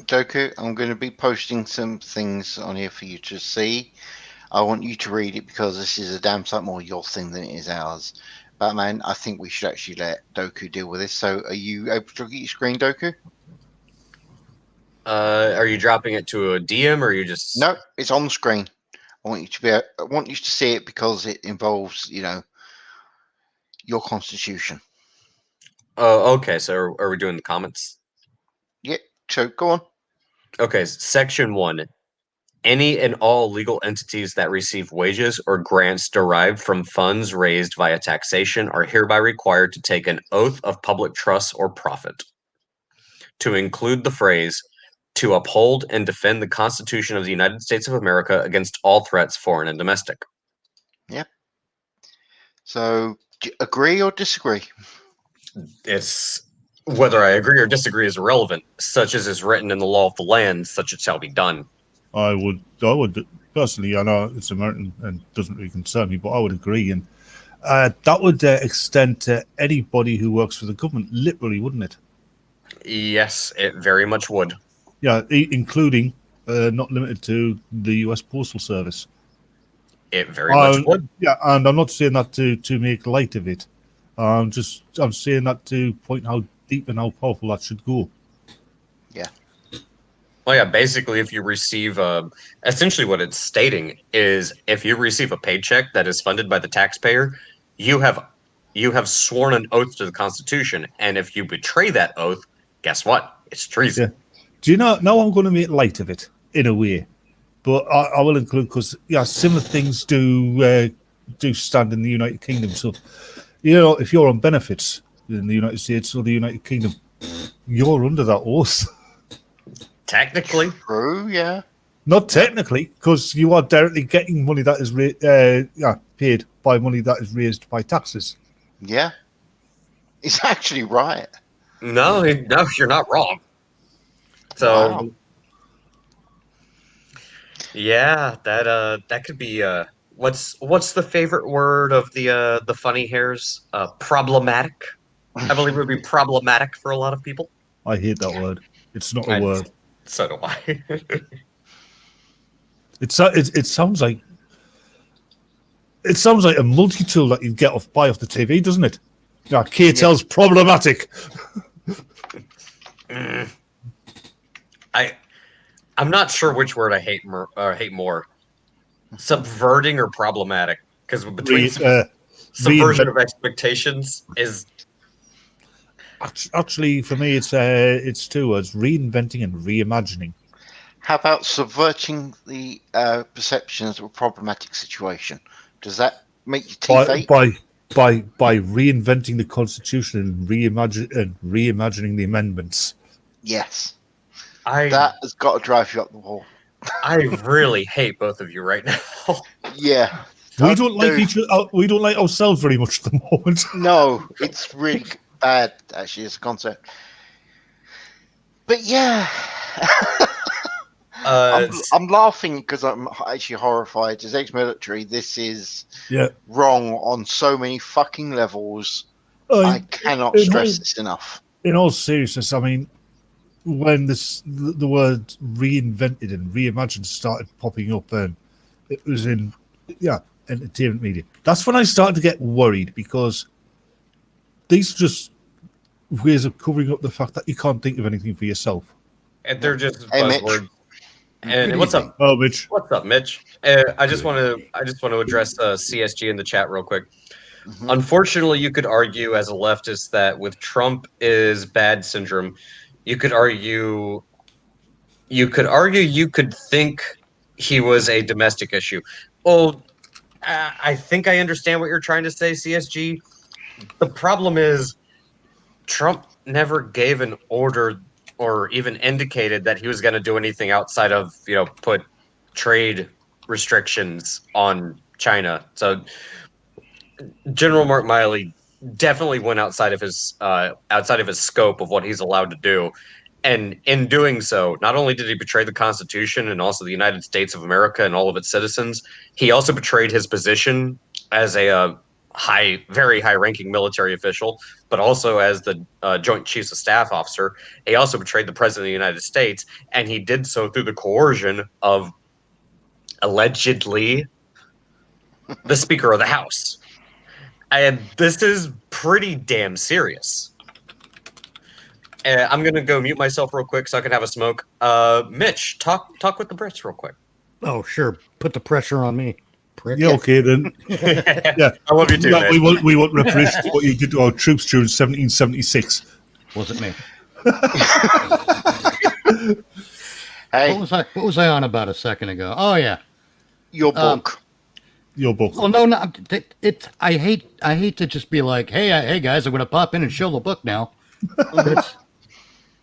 Doku, I'm going to be posting some things on here for you to see. I want you to read it because this is a damn sight more your thing than it is ours. Batman, I think we should actually let Doku deal with this. So are you able to look at your screen, Doku? Are you dropping it to a DM or are you just... No, it's on the screen. I want you to see it because it involves, your constitution. Oh, okay. So are we doing the comments? Yeah, so go on. Okay, section 1. Any and all legal entities that receive wages or grants derived from funds raised via taxation are hereby required to take an oath of public trust or profit, to include the phrase, to uphold and defend the Constitution of the United States of America against all threats, foreign and domestic. Yep. So, do you agree or disagree? It's whether I agree or disagree is irrelevant. Such as is written in the law of the land, such it shall be done. I would personally. I know it's American and doesn't really concern me, but I would agree, and that would extend to anybody who works for the government, literally, wouldn't it? Yes, it very much would. Yeah, including not limited to the U.S. Postal Service. It very much would. Yeah, and I'm not saying that to make light of it. I'm saying that to point how deep and how powerful that should go. Yeah. Well, yeah, basically, if you receive, essentially what it's stating is if you receive a paycheck that is funded by the taxpayer, you have sworn an oath to the Constitution, and if you betray that oath, guess what? It's treason. Yeah. Do you know, now I'm going to make light of it, in a way, but I will include, because, yeah, similar things do stand in the United Kingdom. So, you know, if you're on benefits in the United States or the United Kingdom, you're under that oath. Technically. True, yeah. Not technically, because you are directly getting money that is paid by money that is raised by taxes. Yeah. It's actually right. No, you're not wrong. So, Wow. yeah, that could be what's the favorite word of the funny hairs? Problematic. I believe it would be problematic for a lot of people. I hate that word. It's not a word. So do I. It sounds like a multi-tool that you get buy off the TV, doesn't it? Yeah, KTEL's problematic. I'm not sure which word I hate more, subverting or problematic. Because between subversion of expectations is actually, for me, it's two words: reinventing and reimagining. How about subverting the perceptions of a problematic situation? Does that make your teeth ache? By reinventing the Constitution and reimagining the amendments. Yes. That has got to drive you up the wall. I really hate both of you right now. Yeah. We don't like each other. We don't like ourselves very much at the moment. No, it's really bad, actually, as a concept. But yeah. I'm laughing because I'm actually horrified. As ex-military, this is wrong on so many fucking levels. I cannot stress this enough. In all seriousness, I mean, when the word reinvented and reimagined started popping up, and it was in entertainment media, that's when I started to get worried, because these are just ways of covering up the fact that you can't think of anything for yourself. And they're just buzzwords. And what's up? Oh, Mitch. What's up, Mitch? I just want to address CSG in the chat real quick. Mm-hmm. Unfortunately, you could argue as a leftist that with Trump is bad syndrome, you could think he was a domestic issue. Well, I think I understand what you're trying to say, CSG. The problem is Trump never gave an order or even indicated that he was going to do anything outside of, put trade restrictions on China. So General Mark Miley definitely went outside of his scope of what he's allowed to do. And in doing so, not only did he betray the Constitution and also the United States of America and all of its citizens, he also betrayed his position as a very high-ranking military official, but also as the Joint Chiefs of Staff officer. He also betrayed the President of the United States, and he did so through the coercion of, allegedly, the Speaker of the House. And this is pretty damn serious. I'm going to go mute myself real quick so I can have a smoke. Mitch, talk with the Brits real quick. Oh, sure. Put the pressure on me. Prick. Yeah, okay then. Yeah, I love you too, man. We want reparations for what you did to our troops during 1776. Wasn't me. Hey, What was I on about a second ago? Oh yeah. your book. Your book. Well, no. I hate to just be like, hey guys, I'm going to pop in and show the book now.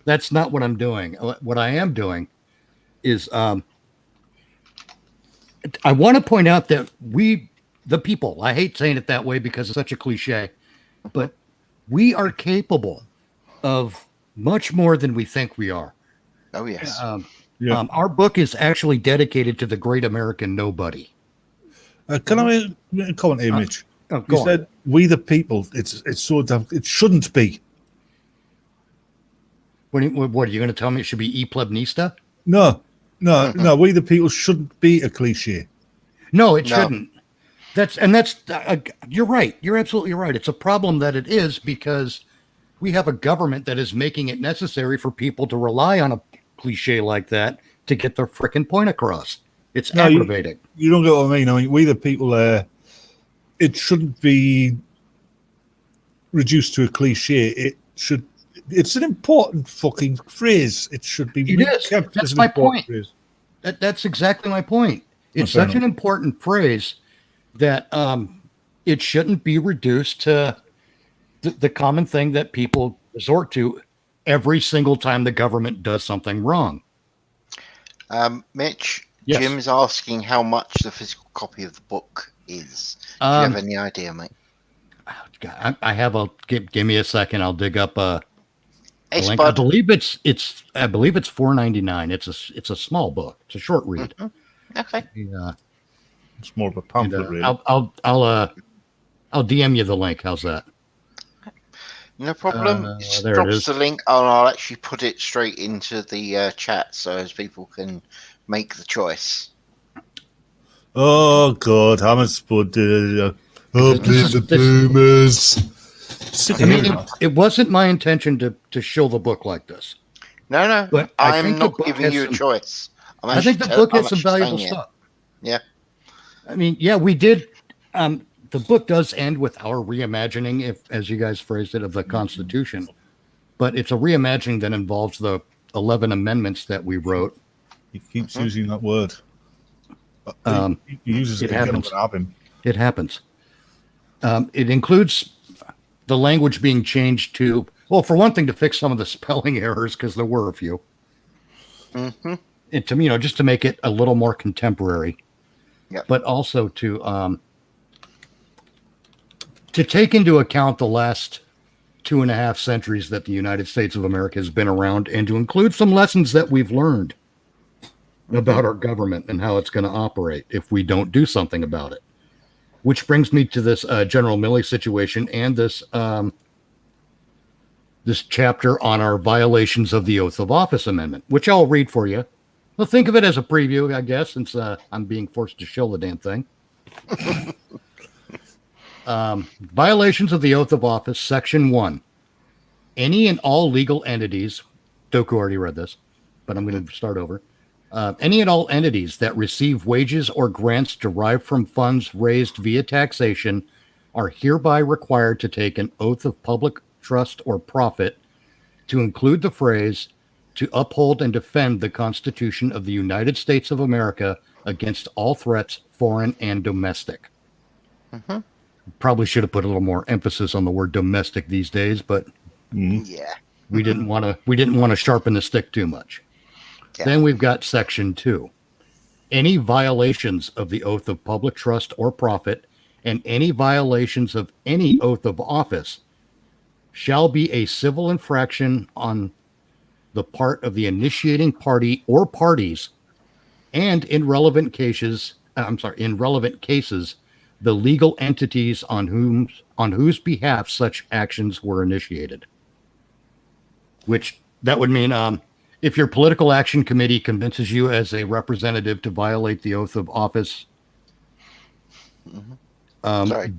That's not what I'm doing. What I am doing is I want to point out that we, the people, I hate saying it that way because it's such a cliche, but we are capable of much more than we think we are. Oh yes. Our book is actually dedicated to the great American nobody. Can I make a comment here, Mitch? Go You on. said we the people. It's so damn. It shouldn't be. What are you going to tell me? It should be E plebnista? No. We the people shouldn't be a cliche. No, it No. shouldn't. You're right. You're absolutely right. It's a problem that it is because we have a government that is making it necessary for people to rely on a cliche like that to get their frickin' point across. It's aggravating. You don't get what I mean. I mean, we the people. It shouldn't be reduced to a cliche. It should. It's an important fucking phrase. It should be. It is. kept That's as an my important point. phrase. That's exactly my point. It's Fair such an important phrase that it shouldn't be reduced to the common thing that people resort to every single time the government does something wrong. Mitch, Yes. Jim's asking how much the physical copy of the book is. Do you have any idea, mate? God, I have a give me a second. I'll dig up a Ace link. I Bud. believe it's $4.99. It's a small book. It's a short read. Okay. Yeah. It's more of a pamphlet, really. I'll DM you the link. How's that? No problem. Just there it drop is. us the link and I'll actually put it straight into the chat so as people can make the choice. Oh God, how much spud did I blame the boomers? I mean, it wasn't my intention to show the book like this. No, But I I'm think the not book giving has you a some- choice. I think the book has some valuable stuff. Yeah. I mean, yeah, we did. The book does end with our reimagining, if as you guys phrased it, of the Constitution. But it's a reimagining that involves the 11 amendments that we wrote. He keeps using that word. He uses it it again. I'm happens. gonna have him. It happens. It includes the language being changed to, well, for one thing, to fix some of the spelling errors, because there were a few. Mm-hmm. And to, just to make it a little more contemporary. Yep. But also to take into account the last 2.5 centuries that the United States of America has been around, and to include some lessons that we've learned about our government and how it's going to operate if we don't do something about it. Which brings me to this General Milley situation and this this chapter on our violations of the Oath of Office Amendment, which I'll read for you. Well, think of it as a preview, I guess, since I'm being forced to show the damn thing. Violations of the Oath of Office, Section 1. Any and all legal entities, Doku already read this, but I'm going to start over. Any and all entities that receive wages or grants derived from funds raised via taxation are hereby required to take an oath of public trust or profit to include the phrase, to uphold and defend the Constitution of the United States of America against all threats, foreign and domestic. Mm-hmm. Probably should have put a little more emphasis on the word domestic these days, but Yeah. we didn't want to sharpen the stick too much. Yeah. Then we've got Section 2. Any violations of the oath of public trust or profit and any violations of any oath of office shall be a civil infraction on the part of the initiating party or parties, and in relevant cases, the legal entities on whose behalf such actions were initiated. Which that would mean if your political action committee convinces you as a representative to violate the oath of office,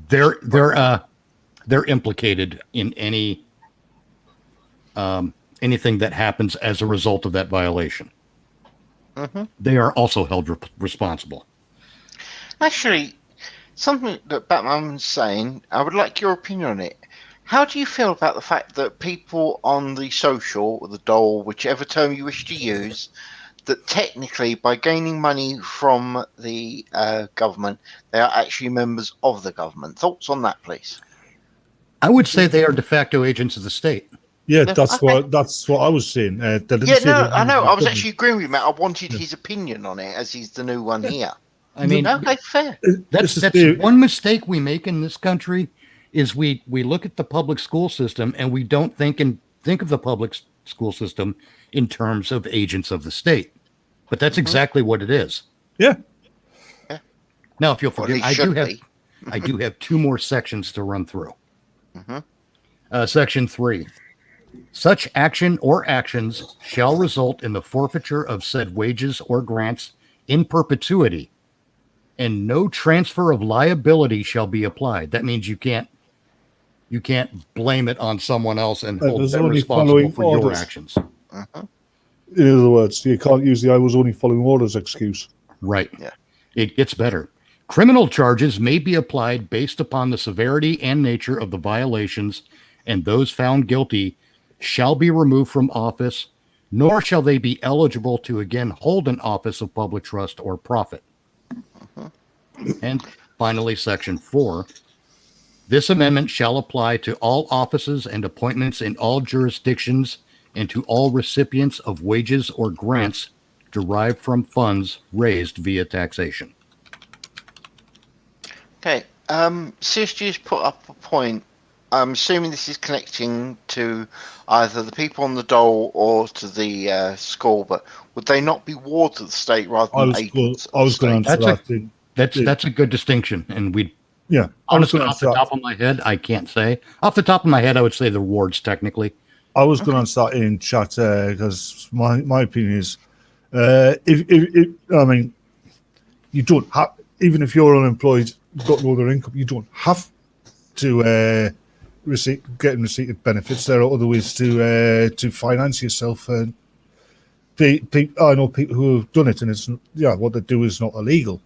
they're implicated in any anything that happens as a result of that violation. Mm-hmm. They are also held responsible. Actually, something that Batman's saying, I would like your opinion on it. How do you feel about the fact that people on the social, or the dole, whichever term you wish to use, that technically, by gaining money from the government, they are actually members of the government. Thoughts on that, please? I would say they are de facto agents of the state. Yeah, Yeah, that's okay. what I was saying. They didn't Yeah, say no, they I know. were I was government. actually agreeing with Matt. I wanted Yeah. his opinion on it, as he's the new one here. I mean, Okay, fair. that's It's the- one mistake we make in this country is we look at the public school system and we don't think of the public school system in terms of agents of the state. But that's exactly what it is. Yeah. Now, if you'll Or at forgive, least I should do have be. I do have two more sections to run through. Mhm. Section 3. Such action or actions shall result in the forfeiture of said wages or grants in perpetuity, and no transfer of liability shall be applied. That means you can't blame it on someone else and hold was them only responsible following for your orders. actions. Mhm. In other words, you can't use the "I was only following orders" excuse. Right. Yeah. It gets better. Criminal charges may be applied based upon the severity and nature of the violations, and those found guilty shall be removed from office, nor shall they be eligible to again hold an office of public trust or profit. And finally, Section 4. This amendment shall apply to all offices and appointments in all jurisdictions and to all recipients of wages or grants derived from funds raised via taxation. Okay. CSG has put up a point. I'm assuming this is connecting to either the people on the dole or to the school, but would they not be wards of the state rather I than was agents I was of the going to state? answer that. That's a good distinction, and we Yeah, I was honestly going to off the answer top that. of my head I can't say. Off the top of my head, I would say the wards technically. I was going to answer that in chat because my opinion is, if I mean, you don't have, even if you're unemployed, got no other income, you don't have to get in receipt of benefits. There are other ways to finance yourself. And I know people who have done it, and it's what they do is not illegal.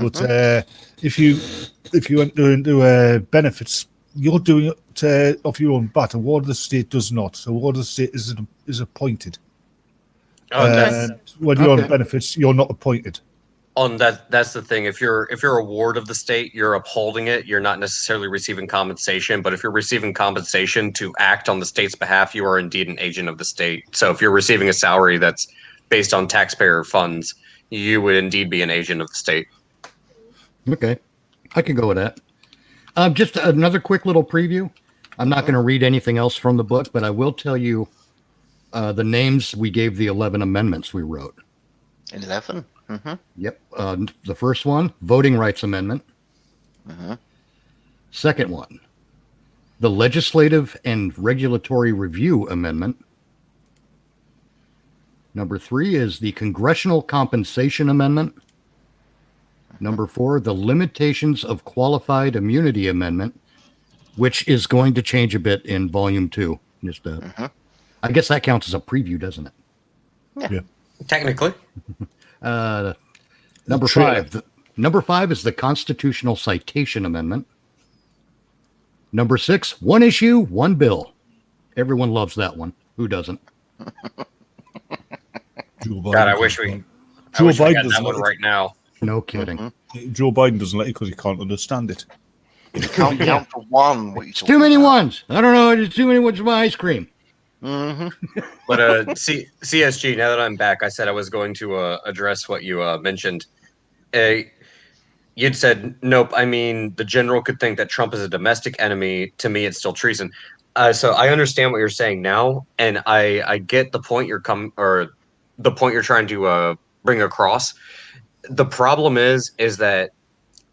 But if you enter into benefits, you're doing it off your own bat. A ward of the state does not. So a ward of the state is appointed. Oh, that's And when you're Okay. on benefits, you're not appointed. that's the thing. If you're a ward of the state, you're upholding it. You're not necessarily receiving compensation. But if you're receiving compensation to act on the state's behalf, you are indeed an agent of the state. So if you're receiving a salary that's based on taxpayer funds, you would indeed be an agent of the state. Okay, I can go with that. Just another quick little preview. I'm not going to read anything else from the book, but I will tell you the names we gave the 11 amendments we wrote. 11. Mm-hmm. Yep. The first one, Voting Rights Amendment. Mhm. Second one, the Legislative and Regulatory Review Amendment. Number 3 is the Congressional Compensation Amendment. Number 4, the Limitations of Qualified Immunity Amendment, which is going to change a bit in Volume 2. Just, I guess that counts as a preview, doesn't it? Technically. Number Trailer. 5. Number 5 is the Constitutional Citation Amendment. Number 6, one issue, one bill. Everyone loves that one. Who doesn't? God, I wish we Joe had Biden that doesn't one like right now. No kidding. Joe Biden doesn't like it because he can't understand it. You can't count to one. What you It's too many ones. I don't know. There's too many ones for my ice cream. Mm-hmm. But CSG, now that I'm back, I said I was going to address what you mentioned. You'd said, nope, I mean, the general could think that Trump is a domestic enemy. To me, it's still treason. So I understand what you're saying now, and I get the point the point you're trying to bring across. The problem is that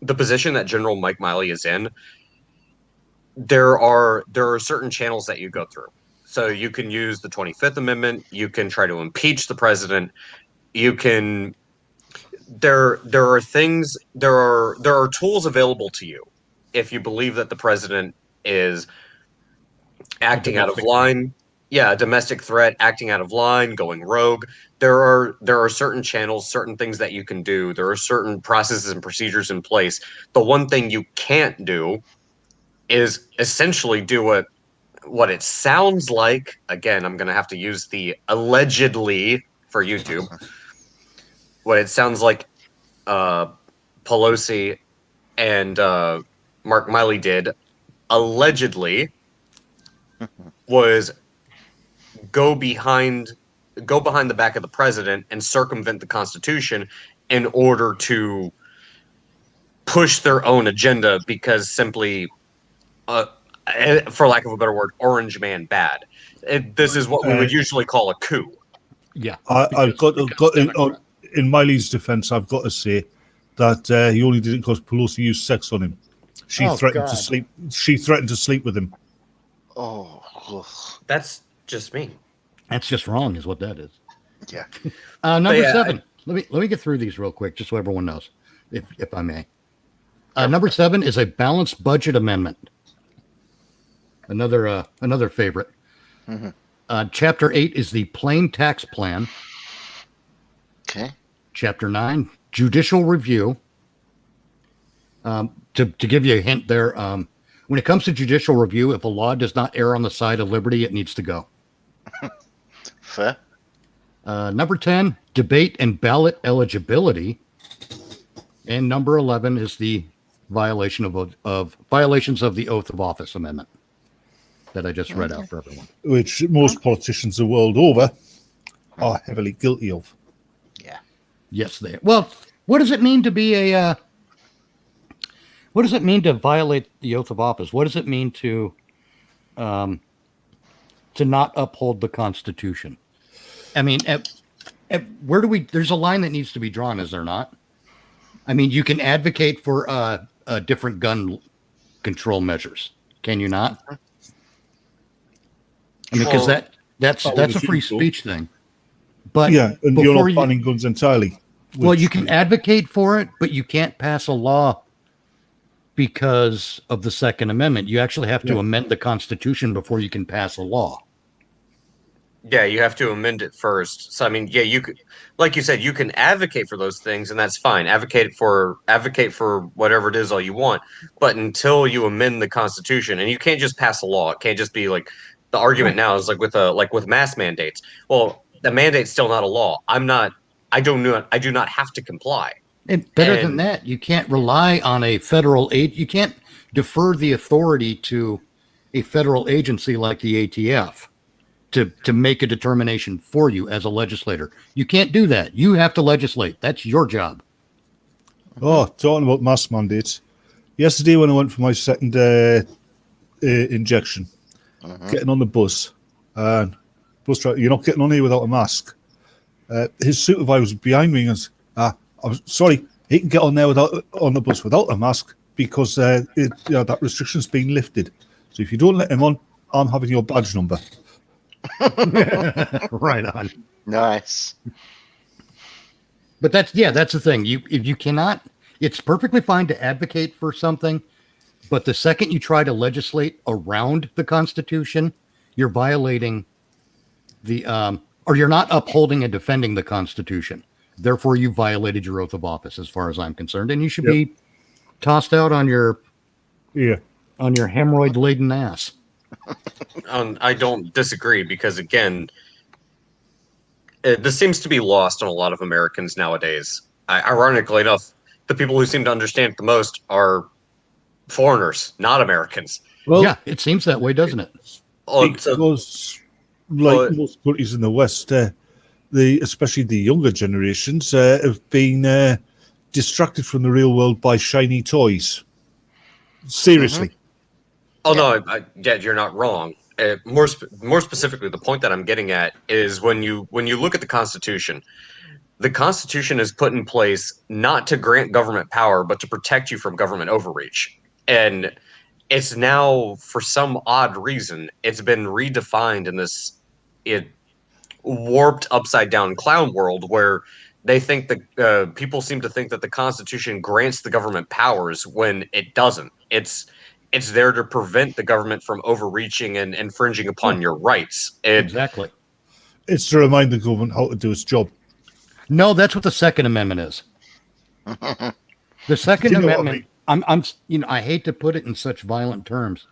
the position that General Mike Miley is in, there are certain channels that you go through. So you can use the 25th Amendment. You can try to impeach the president. You can. There are things. There are tools available to you if you believe that the president is acting out of line. Yeah, a domestic threat, acting out of line, going rogue. There are certain channels, certain things that you can do. There are certain processes and procedures in place. The one thing you can't do is essentially do what it sounds like. Again, I'm going to have to use the allegedly for YouTube. what it sounds like Pelosi and Mark Miley did allegedly was go behind the back of the president and circumvent the Constitution in order to push their own agenda because simply, for lack of a better word, orange man bad. This is what we would usually call a coup. Yeah. I've got in Miley's defense, I've got to say that he only did it because Pelosi used sex on him. She threatened to sleep. She threatened to sleep with him. Oh, ugh. That's just me. That's just wrong, is what that is. Yeah. Number 7. Let me get through these real quick, just so everyone knows, if I may. Number 7 is a balanced budget amendment. Another favorite. Mm-hmm. Chapter 8 is the plain tax plan. Okay. Chapter 9, judicial review. To give you a hint there, when it comes to judicial review, if a law does not err on the side of liberty, it needs to go. Fair. Number 10, debate and ballot eligibility. And number 11 is the violations of the oath of office amendment that I just read out for everyone. Which most politicians the world over are heavily guilty of. Yeah. Yes, they. Well, what does it mean to be what does it mean to violate the oath of office? What does it mean to not uphold the Constitution? I mean, where do we? There's a line that needs to be drawn, is there not? I mean, you can advocate for different gun control measures, can you not? I mean, because that's a free speech thing. But yeah, and you're not banning guns entirely. Well, you can advocate for it, but you can't pass a law because of the Second Amendment. You actually have to amend the Constitution before you can pass a law. Yeah, you have to amend it first. So I mean, yeah, you could, like you said, you can advocate for those things, and that's fine. Advocate for whatever it is all you want, but until you amend the Constitution, and you can't just pass a law. It can't just be like the argument now is like with mask mandates. Well, the mandate's still not a law. I do not have to comply. And better than that, you can't rely on a federal aid. You can't defer the authority to a federal agency like the ATF to make a determination for you as a legislator. You can't do that. You have to legislate. That's your job. Oh, talking about mask mandates. Yesterday when I went for my second injection, getting on the bus, and bus driver, you're not getting on here without a mask. His supervisor was behind me and goes, I'm sorry, he can get on there on the bus without a mask because that restriction's been lifted. So if you don't let him on, I'm having your badge number. Right on. Nice. But that's the thing. You cannot. It's perfectly fine to advocate for something, but the second you try to legislate around the Constitution, you're violating or you're not upholding and defending the Constitution. Therefore, you violated your oath of office, as far as I'm concerned, and you should be tossed out on your hemorrhoid-laden ass. I don't disagree because, again, this seems to be lost on a lot of Americans nowadays. Ironically enough, the people who seem to understand it the most are foreigners, not Americans. Well, yeah, it seems that way, doesn't it? Because, most countries in the West, especially the younger generations, have been distracted from the real world by shiny toys. Seriously. Oh, no, you're not wrong. More specifically, the point that I'm getting at is when you look at the Constitution is put in place not to grant government power, but to protect you from government overreach. And it's now, for some odd reason, it's been redefined in this warped, upside-down clown world where they think that people seem to think that the Constitution grants the government powers when it doesn't. It's there to prevent the government from overreaching and infringing upon your rights. Exactly. It's to remind the government how to do its job. No, that's what the Second Amendment is. The Second Amendment, I hate to put it in such violent terms,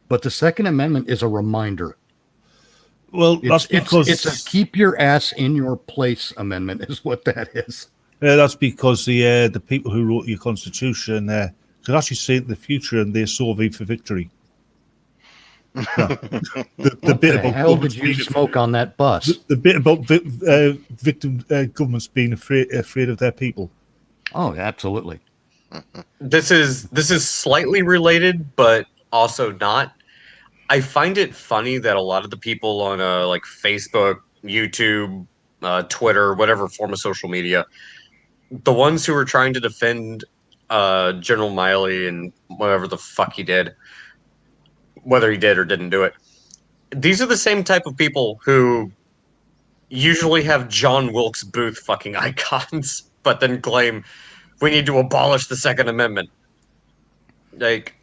but the Second Amendment is a reminder. Well, that's because it's a keep your ass in your place amendment is what that is. that's because the people who wrote your constitution could actually see into the future and they surveyed for victory. No, the What bit the about hell did governments you being smoke on that bus? the bit about victim governments being afraid of their people. Oh, absolutely. This is slightly related, but also not. I find it funny that a lot of the people on like Facebook, YouTube, Twitter, whatever form of social media, the ones who are trying to defend General Miley and whatever the fuck he did, whether he did or didn't do it, these are the same type of people who usually have John Wilkes Booth fucking icons, but then claim we need to abolish the Second Amendment. Like,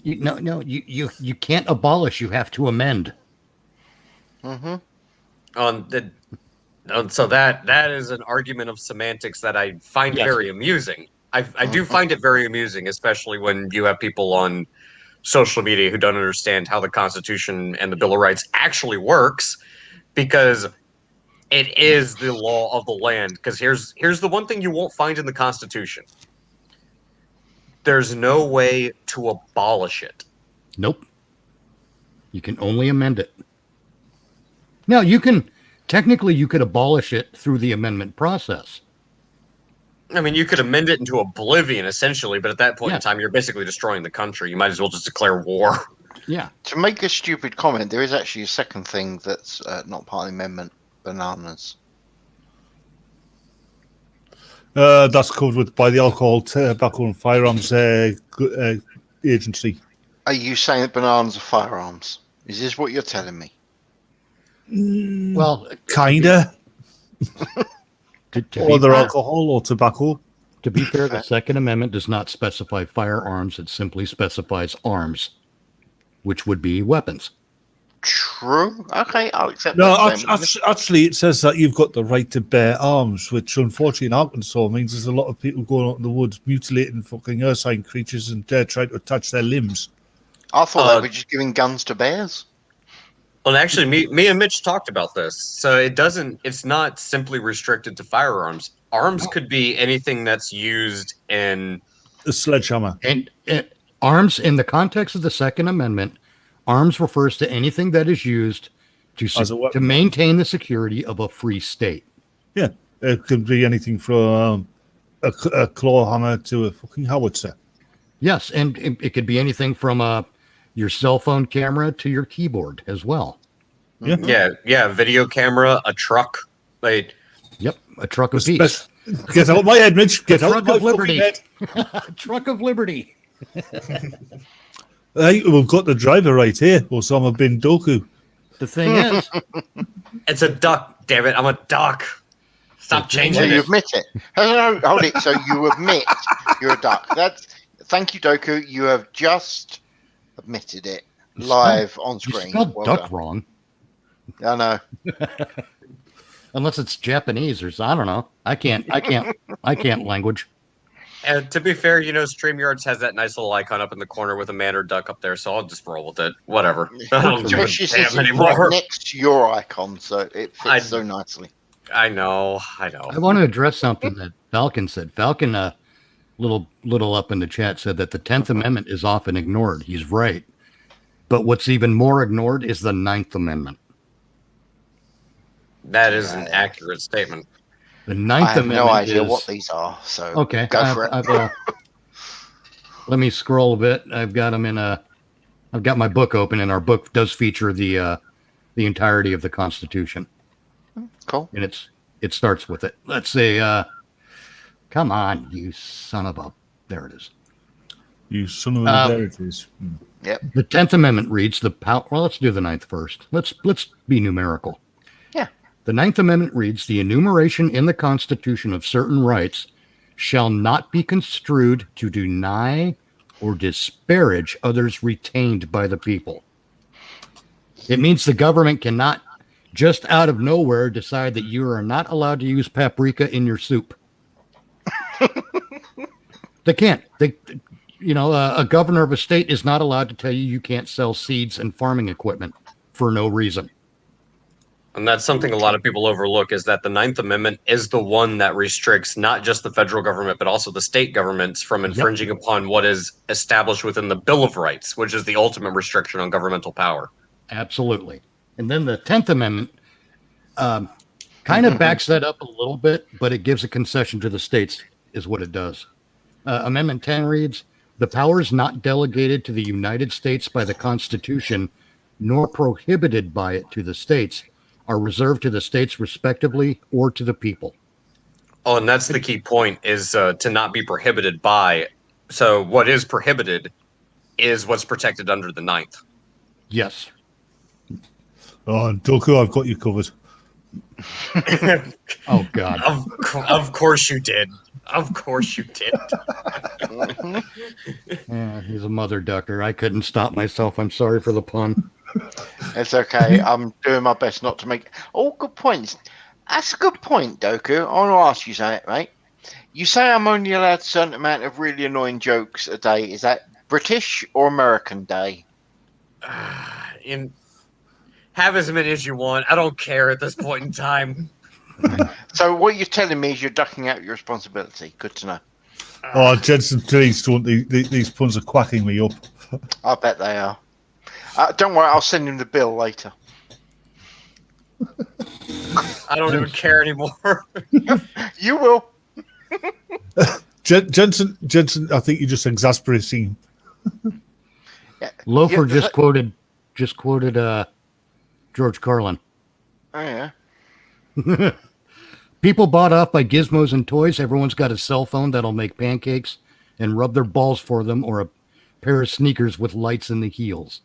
You can't abolish. You have to amend. Mm-hmm. So that is an argument of semantics that I find Yes. very amusing. I do find it very amusing, especially when you have people on social media who don't understand how the Constitution and the Bill of Rights actually works, because it is the law of the land. Because here's the one thing you won't find in the Constitution. There's no way to abolish it. Nope. You can only amend it. Now, technically, you could abolish it through the amendment process. I mean, you could amend it into oblivion, essentially, but at that point in Yes. time, you're basically destroying the country. You might as well just declare war. Yeah. To make a stupid comment, there is actually a second thing that's not part of the amendment: bananas. That's covered by the Alcohol, Tobacco and Firearms Agency. Are you saying that bananas are firearms? Is this what you're telling me? Well, Kinda. to be Or they're fair- alcohol or tobacco. To be fair, the Second Amendment does not specify firearms. It simply specifies arms, which would be weapons. True. Okay, I'll accept No, that. actually, it says that you've got the right to bear arms, which unfortunately in Arkansas means there's a lot of people going out in the woods mutilating fucking ursine creatures and trying to attach their limbs. I thought they were just giving guns to bears. Well, actually, me and Mitch talked about this. So it's not simply restricted to firearms. Arms could be anything that's used in A sledgehammer. And arms, in the context of the Second Amendment, arms refers to anything that is used As a weapon. to maintain the security of a free state. Yeah, it could be anything from a claw hammer to a fucking howitzer. Yes, and it could be anything from your cell phone camera to your keyboard as well. yeah, video camera, a truck. Like, Yep, a truck of peace. Get out of my head, Mitch. Get out of Truck my of liberty. fucking head. A truck of liberty. Hey, we've got the driver right here, Osama bin Doku. The thing is, it's a duck, damn it! I'm a duck. Stop So changing you it. admit it. No, hold it. So you admit you're a duck. Thank you, Doku. You have just admitted it live on you screen. spelled Well duck done. wrong. I know. Unless it's Japanese or I don't know. I can't language. And to be fair, StreamYards has that nice little icon up in the corner with a man or duck up there, so I'll just roll with it. Whatever. I don't give a Especially damn since it's anymore. right next to your icon, so it fits so nicely. I know. I want to address something that Falcon said. Falcon, little up in the chat, said that the 10th Amendment is often ignored. He's right. But what's even more ignored is the 9th Amendment. That is an accurate statement. The I 9th have Amendment no idea is... what these are, so Okay. go for it. Let me scroll a bit. I've got them I've got my book open, and our book does feature the entirety of the Constitution. Cool. And it starts with it. Let's say, come on, you son of a... There it is. You son of a there it is. The 10th Amendment reads well, let's do the 9th first. Let's be numerical. Yeah. The 9th Amendment reads, the enumeration in the Constitution of certain rights shall not be construed to deny or disparage others retained by the people. It means the government cannot just out of nowhere decide that you are not allowed to use paprika in your soup. They can't. A governor of a state is not allowed to tell you can't sell seeds and farming equipment for no reason. And that's something a lot of people overlook, is that the Ninth Amendment is the one that restricts not just the federal government, but also the state governments from infringing upon what is established within the Bill of Rights, which is the ultimate restriction on governmental power. Absolutely. And then the 10th Amendment kind of backs that up a little bit, but it gives a concession to the states, is what it does. Amendment 10 reads, the powers not delegated to the United States by the Constitution, nor prohibited by it to the states, are reserved to the states respectively or to the people. Oh, and that's the key point, is to not be prohibited by. So what is prohibited is what's protected under the Ninth. Yes. Oh, Doku, I've got you covered. Oh, God. Of course you did. Of course you did. Yeah, he's a mother ducker. I couldn't stop myself. I'm sorry for the pun. It's okay. I'm doing my best not to make. Oh, good points. That's a good point, Doku. I want to ask you something, right? You say I'm only allowed a certain amount of really annoying jokes a day. Is that British or American day? Have as many as you want. I don't care at this point in time. So what you're telling me is you're ducking out your responsibility. Good to know. Oh, Jensen, please don't. These puns are quacking me up. I bet they are. Don't worry, I'll send him the bill later. I don't even care anymore. You will. Jensen, I think you're just exasperating. Yeah. Loafer Yeah, just quoted George Carlin. Oh yeah. People bought off by gizmos and toys. Everyone's got a cell phone that'll make pancakes and rub their balls for them, or a pair of sneakers with lights in the heels.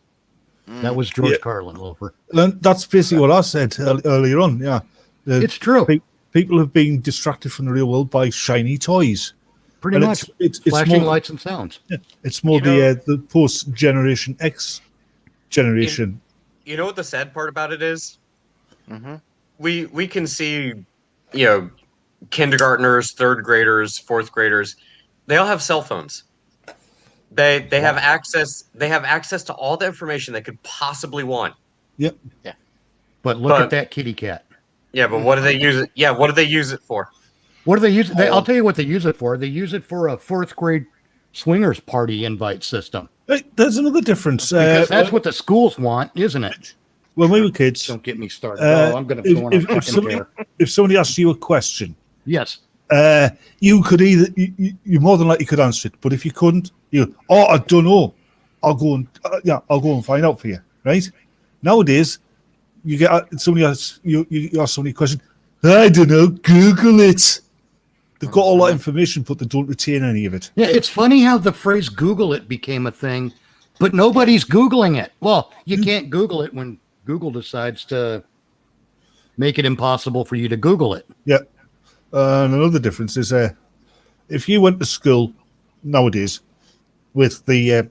That was George Carlin, Loafer. That's basically what I said earlier on. Yeah, It's true. People have been distracted from the real world by shiny toys. Pretty And much. it's Flashing more, lights and sounds. Yeah, it's more the post Generation X generation. You know what the sad part about it is? Mm-hmm. We can see, kindergartners, third graders, fourth graders, they all have cell phones. They have access. They have access to all the information they could possibly want. Yep. Yeah. But look at that kitty cat. Yeah, but what do they use it? Yeah, what do they use it for? What do they use? I'll tell you what they use it for. They use it for a fourth grade swingers party invite system. Hey, there's another difference. Because that's what the schools want, isn't it? When we were kids, Don't get me started. I'm going to go on a fucking tear. if somebody asks you a question, Yes. you could you more than likely could answer it. But if you couldn't, I don't know. I'll go and find out for you. Right? Nowadays, you get somebody asks you ask somebody a question. I don't know. Google it. They've got all that information, but they don't retain any of it. Yeah, it's funny how the phrase Google it became a thing, but nobody's Googling it. Well, you can't Google it when Google decides to make it impossible for you to Google it. Yeah. And another difference is if you went to school nowadays with the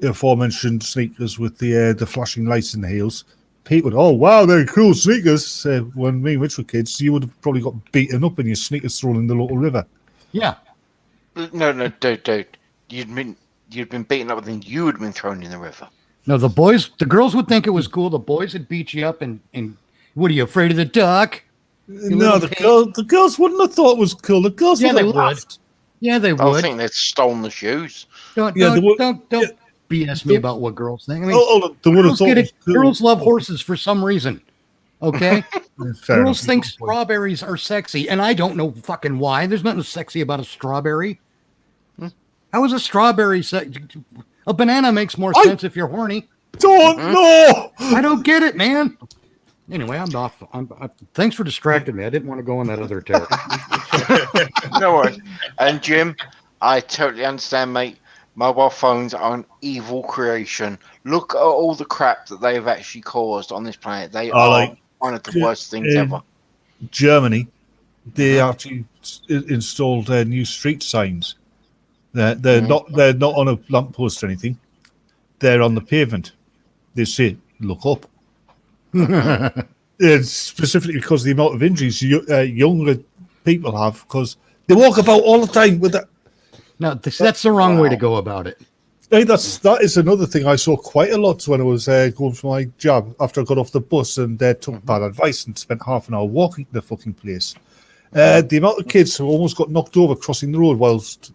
aforementioned sneakers with the flashing lights in the heels, people would, oh, wow, they're cool sneakers. When me and Rich were kids, you would have probably got beaten up and your sneakers thrown in the local river. Yeah. No, dude. You'd been beaten up and you would have been thrown in the river. No, the girls would think it was cool. The boys would beat you up and what are you, afraid of the dark? No, the girls wouldn't have thought it was cool. The girls would have laughed. Yeah, they I would. think they'd stolen the shoes. Don't BS me about what girls think. I mean, girls love horses for some reason. Okay? Girls think strawberries are sexy, and I don't know fucking why. There's nothing sexy about a strawberry. How is a strawberry sexy? A banana makes more sense if you're horny. Don't know. I don't get it, man. Anyway, I'm off. Thanks for distracting me. I didn't want to go on that other tear. No worries. And Jim, I totally understand, mate. Mobile phones are an evil creation. Look at all the crap that they've actually caused on this planet. They are one of the worst things ever. Germany, they actually installed new street signs. They're not on a lamppost or anything. They're on the pavement. They say, "Look up." It's specifically because of the amount of injuries younger people have, because they walk about all the time with that. No, that's the wrong way to go about it. Hey, that is another thing I saw quite a lot when I was going for my job after I got off the bus and took bad advice and spent half an hour walking to the fucking place. The amount of kids who almost got knocked over crossing the road whilst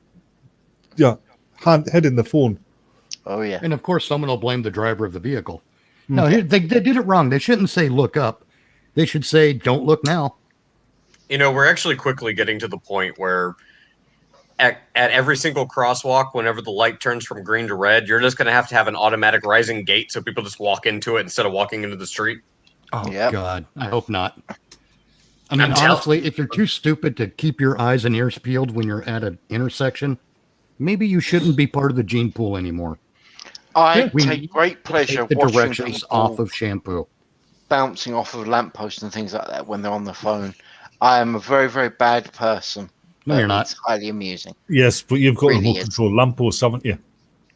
head in the phone. Oh yeah. And of course, someone will blame the driver of the vehicle. No, they did it wrong. They shouldn't say look up. They should say don't look now. We're actually quickly getting to the point where at every single crosswalk, whenever the light turns from green to red, you're just going to have an automatic rising gate so people just walk into it instead of walking into the street. Oh, Yep. God. I hope not. I mean, honestly, if you're too stupid to keep your eyes and ears peeled when you're at an intersection, maybe you shouldn't be part of the gene pool anymore. I take great pleasure The watching directions people off of shampoo. bouncing off of lampposts and things like that when they're on the phone. I am a very, very bad person. No, you're not. It's highly amusing. Yes, but you've got Really remote is. control lampposts, haven't you?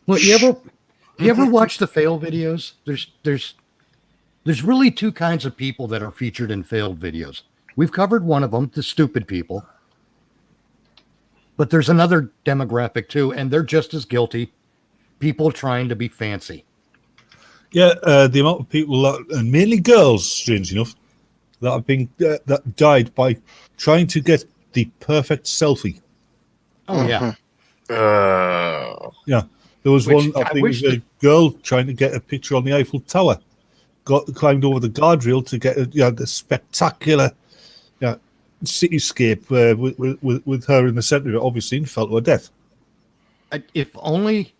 Well, you ever watch the fail videos? There's really two kinds of people that are featured in failed videos. We've covered one of them, the stupid people. But there's another demographic too, and they're just as guilty. People trying to be fancy. Yeah, the amount of people that, and mainly girls, strange enough, that have been that died by trying to get the perfect selfie. Oh yeah. Yeah, there was Which one. I I think it wish was a girl trying to get a picture on the Eiffel Tower. Climbed over the guardrail to get the spectacular cityscape with her in the centre of it, obviously, and fell to her death. If only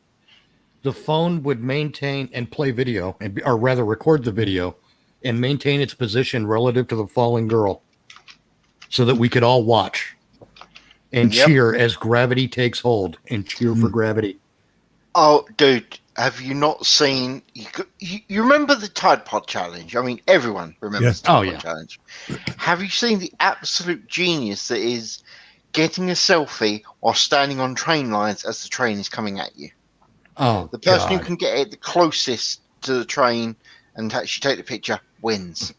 the phone would maintain and play video, or rather record the video and maintain its position relative to the falling girl so that we could all watch and cheer as gravity takes hold and cheer for gravity. Oh, dude, have you not seen... You remember the Tide Pod Challenge? I mean, everyone remembers the Tide Pod Challenge. Have you seen the absolute genius that is getting a selfie while standing on train lines as the train is coming at you? Oh, the person who can get it the closest to the train and actually take the picture wins.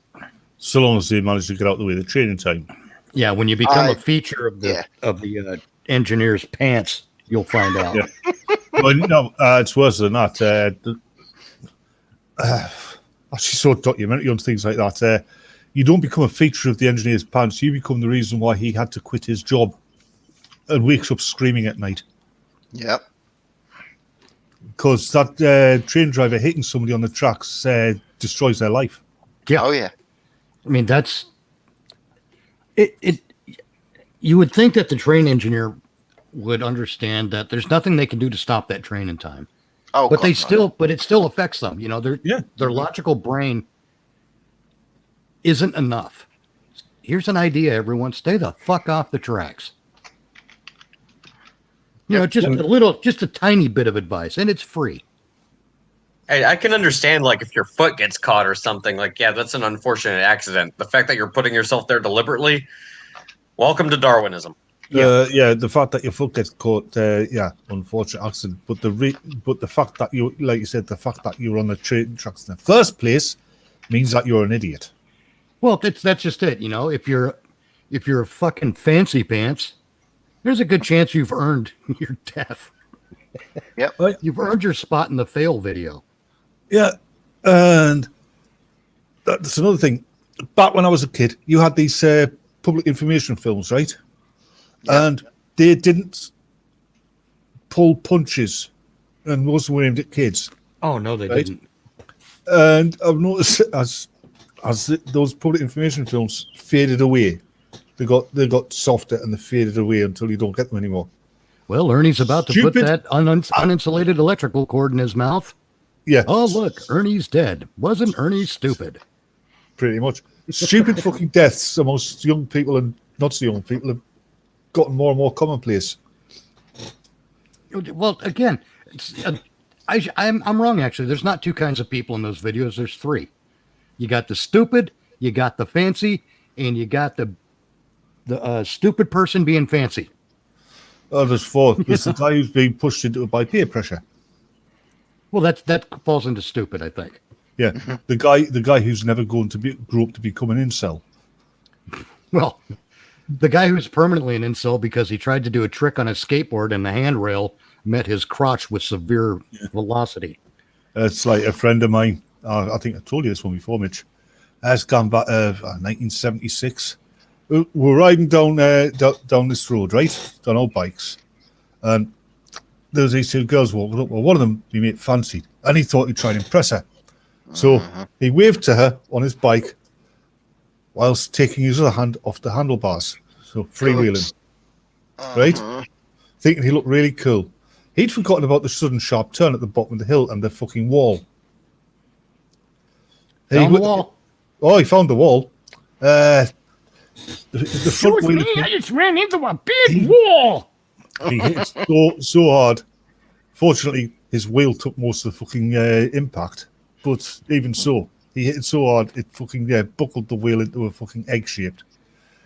So long as they manage to get out of the way of the train in time. Yeah, when you become a feature of the engineer's pants, you'll find out. Yeah. Well, no, it's worse than that. I actually saw a documentary on things like that. You don't become a feature of the engineer's pants. You become the reason why he had to quit his job and wakes up screaming at night. Yep. Because that train driver hitting somebody on the tracks destroys their life. Yeah. Oh, yeah. I mean, that's... It. You would think that the train engineer would understand that there's nothing they can do to stop that train in time. Oh, but but it still affects them. You know, their logical brain isn't enough. Here's an idea, everyone. Stay the fuck off the tracks. You know, just a tiny bit of advice, and it's free. Hey, I can understand, like, if your foot gets caught or something, like, yeah, that's an unfortunate accident. The fact that you're putting yourself there deliberately, welcome to Darwinism. The fact that your foot gets caught, unfortunate accident. But the fact that you, like you said, the fact that you're on the train tracks in the first place means that you're an idiot. Well, that's just it. You know, if you're a fucking fancy pants, there's a good chance you've earned your death. Yep. Right. You've earned your spot in the fail video. Yeah, and that's another thing. Back when I was a kid, you had these public information films, right? Yep. And they didn't pull punches, and most were aimed at kids. Oh no, they didn't. And I've noticed as those public information films faded away, they got softer and they faded away until you don't get them anymore. Well, Ernie's about to put that uninsulated electrical cord in his mouth. Yeah. Oh, look, Ernie's dead. Wasn't Ernie stupid? Pretty much. Stupid fucking deaths amongst young people and not so young people have gotten more and more commonplace. Well, again, I'm wrong, actually. There's not two kinds of people in those videos. There's three. You got the stupid, you got the fancy, and you got the stupid person being fancy. Oh, there's four. There's the guy who's being pushed into it by peer pressure. Well, that falls into stupid, I think. Yeah, the guy who's never going to grow up to become an incel. Well, the guy who's permanently an incel because he tried to do a trick on a skateboard and the handrail met his crotch with severe velocity. It's like a friend of mine. I think I told you this one before, Mitch. Has gone back 1976. We're riding down this road, right? On our bikes, and there's these two girls walking up. Well, one of them he made fancied, and he thought he'd try and impress her. So he waved to her on his bike, whilst taking his other hand off the handlebars. So freewheeling, right? Thinking he looked really cool. He'd forgotten about the sudden sharp turn at the bottom of the hill and the fucking wall. Found the wall. Oh, he found the wall. The front wheel. I just ran into a big wall. He hit so hard. Fortunately, his wheel took most of the fucking impact. But even so, he hit it so hard it fucking buckled the wheel into a fucking egg shaped.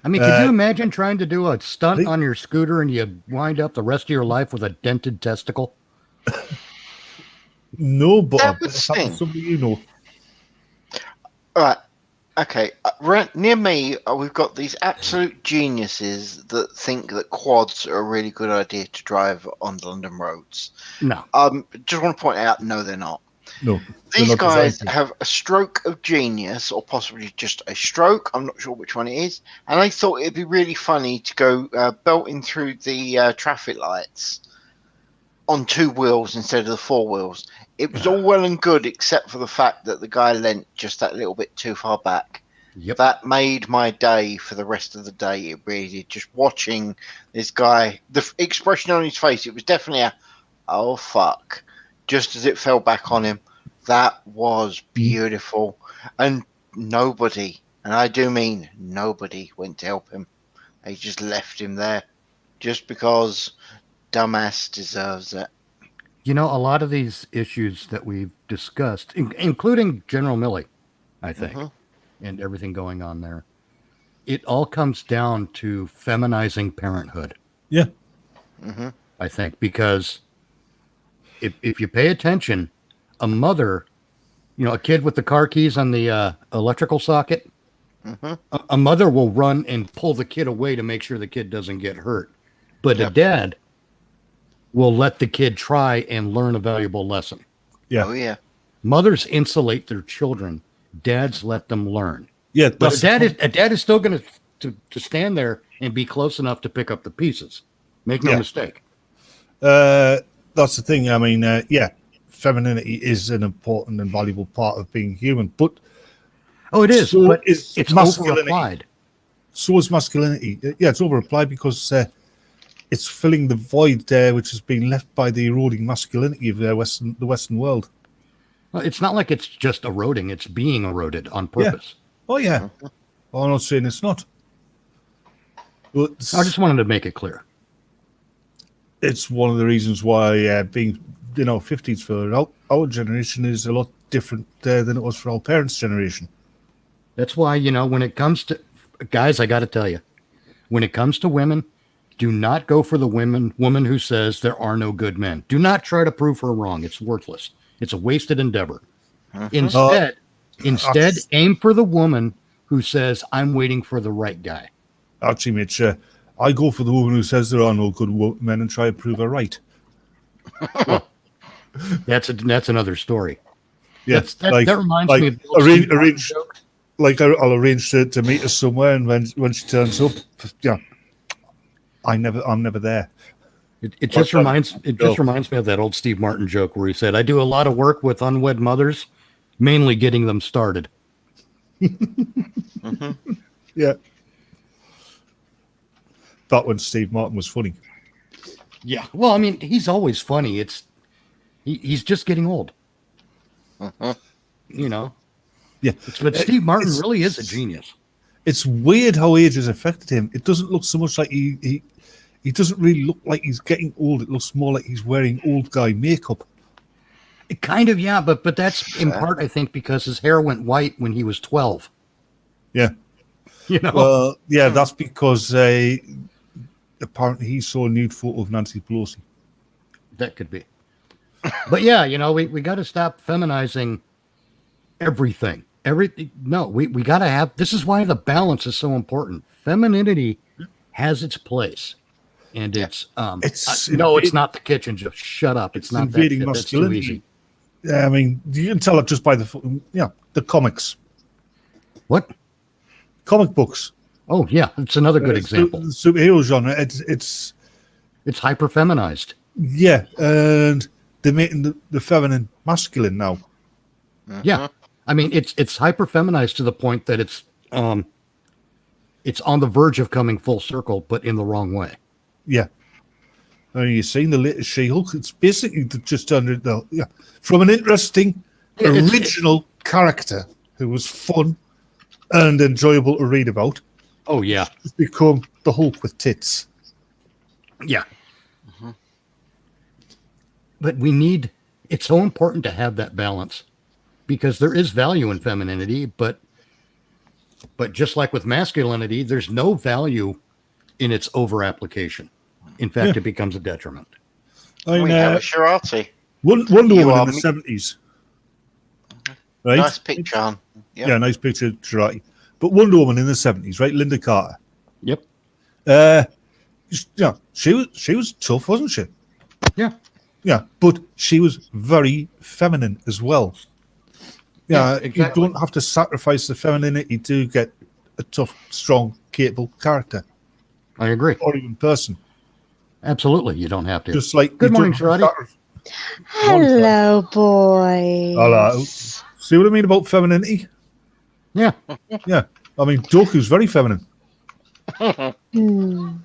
I mean, could you imagine trying to do a stunt on your scooter and you wind up the rest of your life with a dented testicle? No, but That was the thing. somebody you know. All right. Okay. Right near me, we've got these absolute geniuses that think that quads are a really good idea to drive on London roads. No. Just want to point out, no, they're not. No. These guys have a stroke of genius, or possibly just a stroke. I'm not sure which one it is. And they thought it'd be really funny to go belting through the traffic lights on two wheels instead of the four wheels. It was all well and good, except for the fact that the guy leant just that little bit too far back. Yep. That made my day for the rest of the day. It really did. Just watching this guy, the expression on his face, it was definitely a, oh, fuck. Just as it fell back on him. That was beautiful. And nobody, and I do mean nobody, went to help him. They just left him there. Just because dumbass deserves it. You know, a lot of these issues that we've discussed, including General Milley, I think, and everything going on there, it all comes down to feminizing parenthood. Yeah. I think, because if you pay attention, a mother, you know, a kid with the car keys on the electrical socket, a mother will run and pull the kid away to make sure the kid doesn't get hurt. But a dad will let the kid try and learn a valuable lesson. Yeah. Oh, yeah. Mothers insulate their children. Dads let them learn. Yeah. But a dad is still going to stand there and be close enough to pick up the pieces. Make no mistake. That's the thing. I mean, femininity is an important and valuable part of being human, but it is. So but it's masculinity. Over-applied. So is masculinity. Yeah, it's over-applied because it's filling the void there, which has been left by the eroding masculinity of the Western world. Well, it's not like it's just eroding; it's being eroded on purpose. Yeah. Oh yeah. I'm not saying it's not. But I just wanted to make it clear. It's one of the reasons why being 50s for our generation is a lot different than it was for our parents' generation. That's why, when it comes to guys, I got to tell you, when it comes to women, do not go for the woman who says there are no good men. Do not try to prove her wrong. It's worthless. It's a wasted endeavor. Instead, aim for the woman who says, I'm waiting for the right guy. Actually, Mitch, I go for the woman who says there are no good men and try to prove her right. Well, that's another story. Yeah, that reminds me of arrange like I'll arrange to meet her somewhere, and when she turns up, I'm never there. It just reminds me of that old Steve Martin joke where he said, "I do a lot of work with unwed mothers, mainly getting them started." Yeah, that when Steve Martin was funny. Yeah, well, I mean, he's always funny. He's just getting old. Yeah, but Steve Martin really is a genius. It's weird how age has affected him. It doesn't look so much like he doesn't really look like he's getting old. It looks more like he's wearing old guy makeup. Kind of, yeah, but that's in part, I think, because his hair went white when he was 12. Yeah. Well, yeah, that's because apparently he saw a nude photo of Nancy Pelosi. That could be. But yeah, we got to stop feminizing everything. We got to have, this is why the balance is so important. Femininity has its place. And it's It's no, it's not the kitchen. Just shut up. It's not that invading shit. That's too masculinity. easy. Yeah, I mean, you can tell it just by the comics, What? comic books. Oh yeah, it's another good example. The superhero genre. It's It's hyper feminized. yeah, and they're making the feminine masculine now. Yeah, I mean it's hyper feminized to the point that it's on the verge of coming full circle, but in the wrong way. Yeah. I mean, you've seen the latest She-Hulk. It's basically just under from an interesting original character who was fun and enjoyable to read about. Oh yeah, It's become the Hulk with tits. yeah. But it's so important to have that balance because there is value in femininity, but just like with masculinity, there's no value in its over application. In fact, it becomes a detriment. I mean, We have a Shirati. Wonder You Woman are in the me- 70s. Right? Nice picture, hon. Yep. Yeah, nice picture, Shirati. But Wonder Woman in the 70s, right? Linda Carter. Yep. She was tough, wasn't she? Yeah. Yeah, but she was very feminine as well. Yeah, exactly. You don't have to sacrifice the femininity to get a tough, strong, capable character I agree. or even person. Absolutely, you don't have to. Just like Good you morning, don't have to Sharadi. Hello, boys. Hello. See what I mean about femininity? Yeah. Yeah. I mean, Doku's very feminine. Hmm.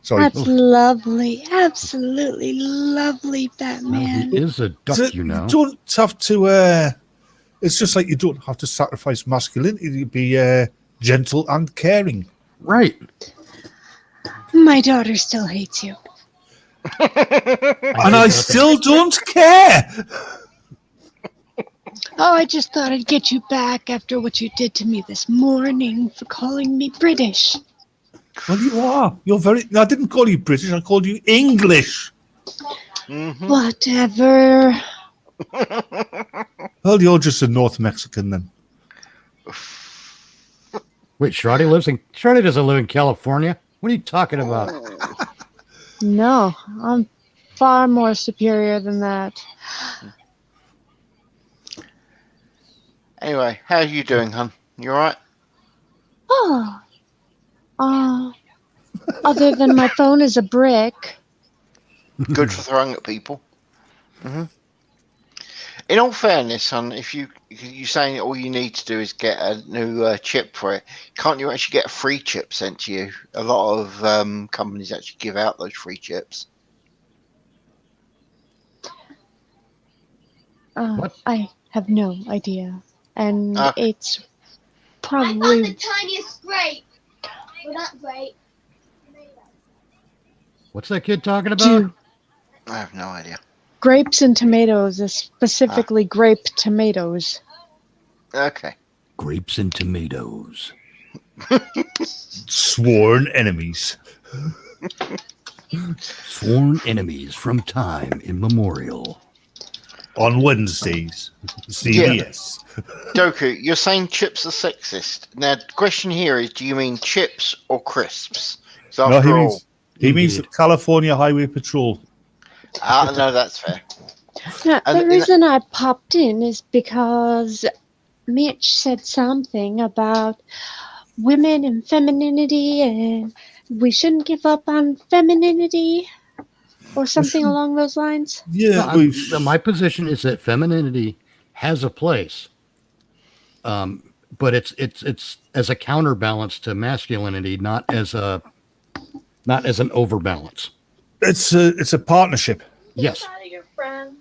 Sorry. That's lovely. Absolutely lovely, Batman. He is a duck, So you know. don't have to. It's just like you don't have to sacrifice masculinity to be gentle and caring. Right. My daughter still hates you. And I still don't care. Oh, I just thought I'd get you back after what you did to me this morning for calling me British. Well, you are. You're very. I didn't call you British. I called you English. Whatever. Well, you're just a North Mexican then. Wait, Sharadi doesn't live in California. What are you talking about? No, I'm far more superior than that. Anyway, how are you doing, hon? You alright? Oh. Other than my phone is a brick. Good for throwing at people. In all fairness, hon, if you're saying all you need to do is get a new chip for it, can't you actually get a free chip sent to you? A lot of companies actually give out those free chips. What? I have no idea. And Okay. it's I found the probably tiniest grape. Well, not grape. What's that kid talking about? I have no idea. grapes and tomatoes, specifically grape tomatoes. Okay. Grapes and tomatoes. Sworn enemies. Sworn enemies from time immemorial. On Wednesdays. CBS. Doku, you're saying chips are sexist. Now, the question here is, do you mean chips or crisps? So No, after all, he means the California Highway Patrol. no, that's fair. Now, And the in- reason I popped in is because Mitch said something about women and femininity, and we shouldn't give up on femininity, or something shouldn't. along those lines. Yeah, No, my position is that femininity has a place, but it's as a counterbalance to masculinity, not as an overbalance. it's a partnership. Yes. Out of your friends.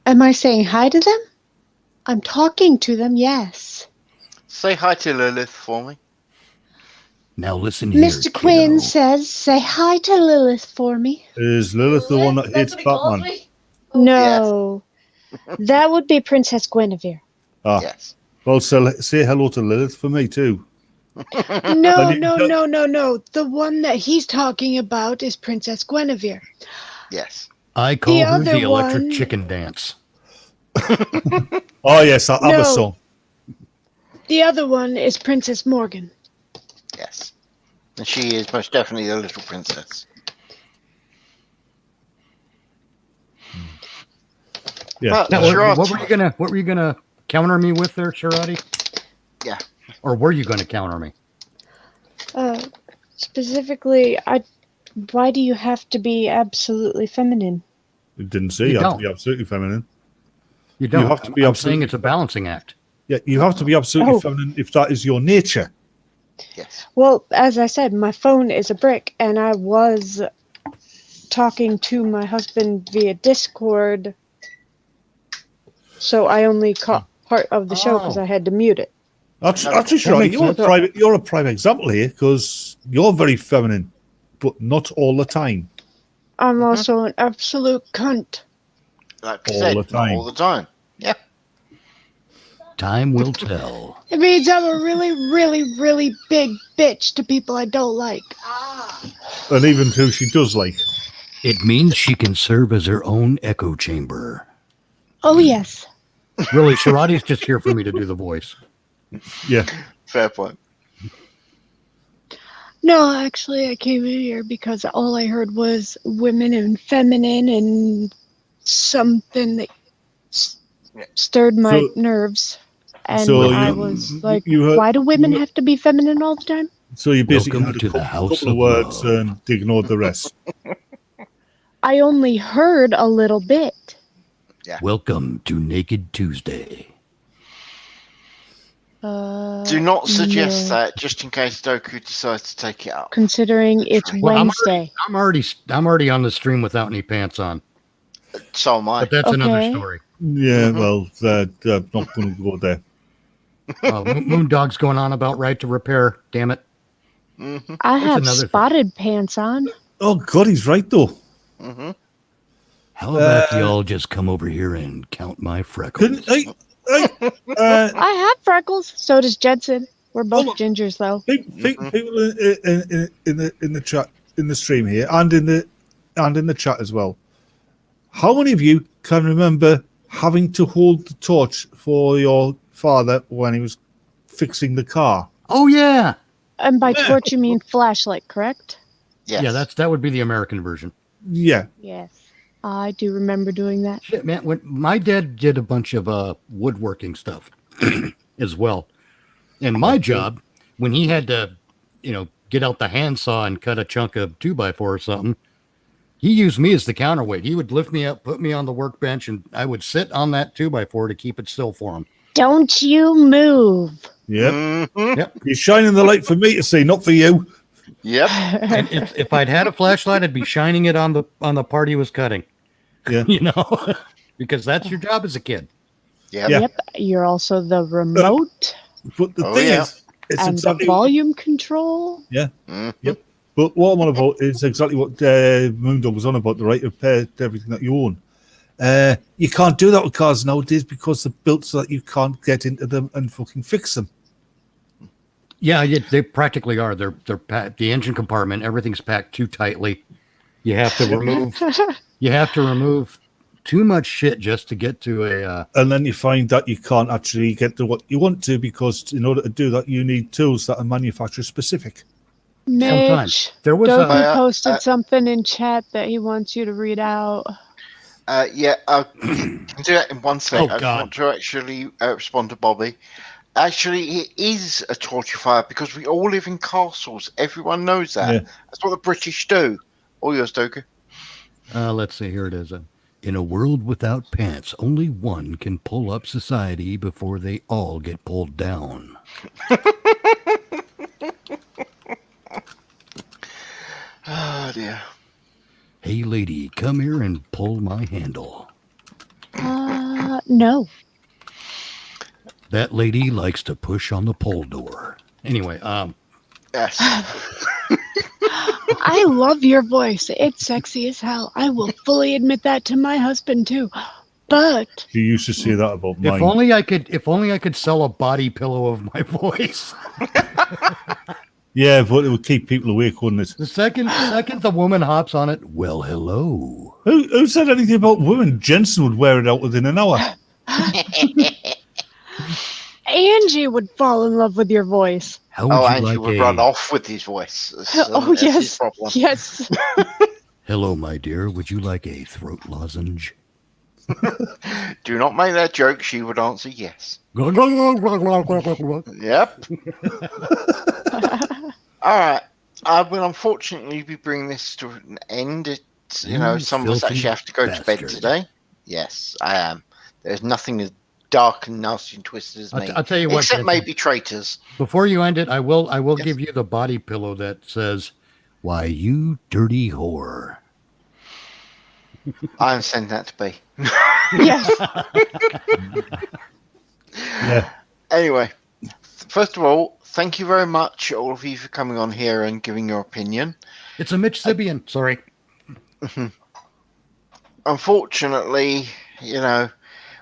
Am I saying hi to them? I'm talking to them, yes. Say hi to Lilith for me. Now listen here, Mr. Quinn kiddo. says, say hi to Lilith for me. Is Lilith the one that That's hates what he calls Batman? me? No. That would be Princess Guinevere. Ah, Yes. well, so say hello to Lilith for me too. No, But no, you- no, no, no. The one that he's talking about is Princess Guinevere. Yes. I call her other the electric one- chicken dance. Oh yes, that ABBA No. song. The other one is Princess Morgan. Yes. And she is most definitely the little princess. Yeah. But Now, Sharati- what were you gonna counter me with there, Sharati? Yeah. Or were you gonna counter me? Specifically, why do you have to be absolutely feminine? It didn't say You you had to don't. be absolutely feminine. You don't. have to be I'm absolutely saying it's a balancing act. Yeah, you have to be absolutely Oh. feminine if that is your nature. Yes. Well, as I said, my phone is a brick, and I was talking to my husband via Discord, so I only caught part of the show because Oh. I had to mute it. Actually, sure, makes sense. you're a prime example here because you're very feminine, but not all the time. I'm also an absolute cunt. Like I All said, the not time. all the time. Yeah. Time will tell. It means I'm a really, really, really big bitch to people I don't like. And even who she does like. It means she can serve as her own echo chamber. Oh, yes. Really, Sharati's just here for me to do the voice. Yeah. Fair point. No, actually, I came in here because all I heard was women and feminine and something that stirred my So- nerves. And so I you- was like, you heard- why do women you- have to be feminine all the time? So you basically Welcome had to a the couple, House couple of of words Love. and ignored the rest. I only heard a little bit. Welcome to Naked Tuesday. Do not suggest no. that, just in case Doku decides to take it up. Considering it's Well, Wednesday. I'm already on the stream without any pants on. So am I. But that's another Okay. story. Yeah, Mhm. well, I'm not going to go there. Moondog's going on about right to repair. Damn it. Mm-hmm. I That's have another thing. spotted pants on. Oh, God, he's right, though. Mm-hmm. How about y'all just come over here and count my freckles? I have freckles. So does Jedson. We're both Hold gingers, though. People in the chat, in the stream here, and in the chat as well. How many of you can remember having to hold the torch for your father when he was fixing the car? Oh yeah. And by Yeah. torch, you mean flashlight, correct? Yes. Yeah, that would be the American version. Yeah. Yes. I do remember doing that. Shit, man. When my dad did a bunch of woodworking stuff as well, and my job when he had to, get out the handsaw and cut a chunk of 2x4 or something, he used me as the counterweight. He would lift me up, put me on the workbench, and I would sit on that 2x4 to keep it still for him. Don't you move. Yep. Mm-hmm. You're shining the light for me to see, not for you. Yep. And if I'd had a flashlight, I'd be shining it on the part he was cutting. Yeah. Because that's your job as a kid. Yep. Yeah. Yep. You're also the remote But the Oh, thing yeah. is, it's and exactly the volume control. Mm-hmm. But what I'm on about is exactly what Moondog was on about, the right of repair to everything that you own. You can't do that with cars nowadays because they're built so that you can't get into them and fucking fix them. Yeah, they practically are. They're packed. The engine compartment, everything's packed too tightly. You have to remove too much shit just to get to a. And then you find that you can't actually get to what you want to because in order to do that, you need tools that are manufacturer specific. Sometimes. Mitch, There was Doku a- posted something in chat that he wants you to read out. Yeah, I'll do that in one sec. Oh, I just God. want to actually respond to Bobby. Actually, it is a torture fire because we all live in castles. Everyone knows that. Yeah. That's what the British do. All yours, Doku. let's see. Here it is. In a world without pants, only one can pull up society before they all get pulled down. Oh, dear. Hey, lady, come here and pull my handle. No. That lady likes to push on the pole door. Anyway, Yes. I love your voice. It's sexy as hell. I will fully admit that to my husband too. But You used to say that about mine. if only I could sell a body pillow of my voice. Yeah, but it would keep people awake, wouldn't it? The second the woman hops on it, well, hello. Who said anything about women? Jensen would wear it out within an hour. Angie would fall in love with your voice. How would Oh, you and like you would a run off with his voice. Oh, That's his yes. problem. Yes. hello, my dear? Would you like a throat lozenge? Do not make that joke. She would answer yes. Yep. Yep. All right. I will unfortunately be bringing this to an end. It's, You some of us filthy actually have to go to bed bastard. today. Yes, I am. There's nothing as dark and nasty and twisted as me. I'll tell you what, Except Jensen, maybe traitors. before you end it, I will Yes. give you the body pillow that says, "Why, you dirty whore." I'm sending that to B. Yes. Yeah. Anyway, first of all, thank you very much, all of you, for coming on here and giving your opinion. It's a Mitch Sibian. Sorry. Unfortunately,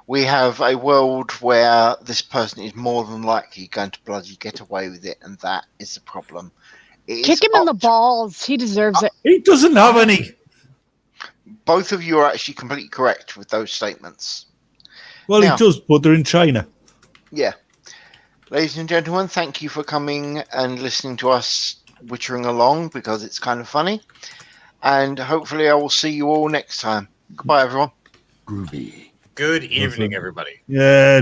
we have a world where this person is more than likely going to bloody get away with it, and that is the problem. It Kick is him in the up to- balls. He deserves it. He doesn't have any. Both of you are actually completely correct with those statements. Well, Now- he does, but they're in China. Yeah. Ladies and gentlemen, thank you for coming and listening to us wittering along, because it's kind of funny. And hopefully I will see you all next time. Goodbye, everyone. Groovy. Good evening, everybody. Yeah,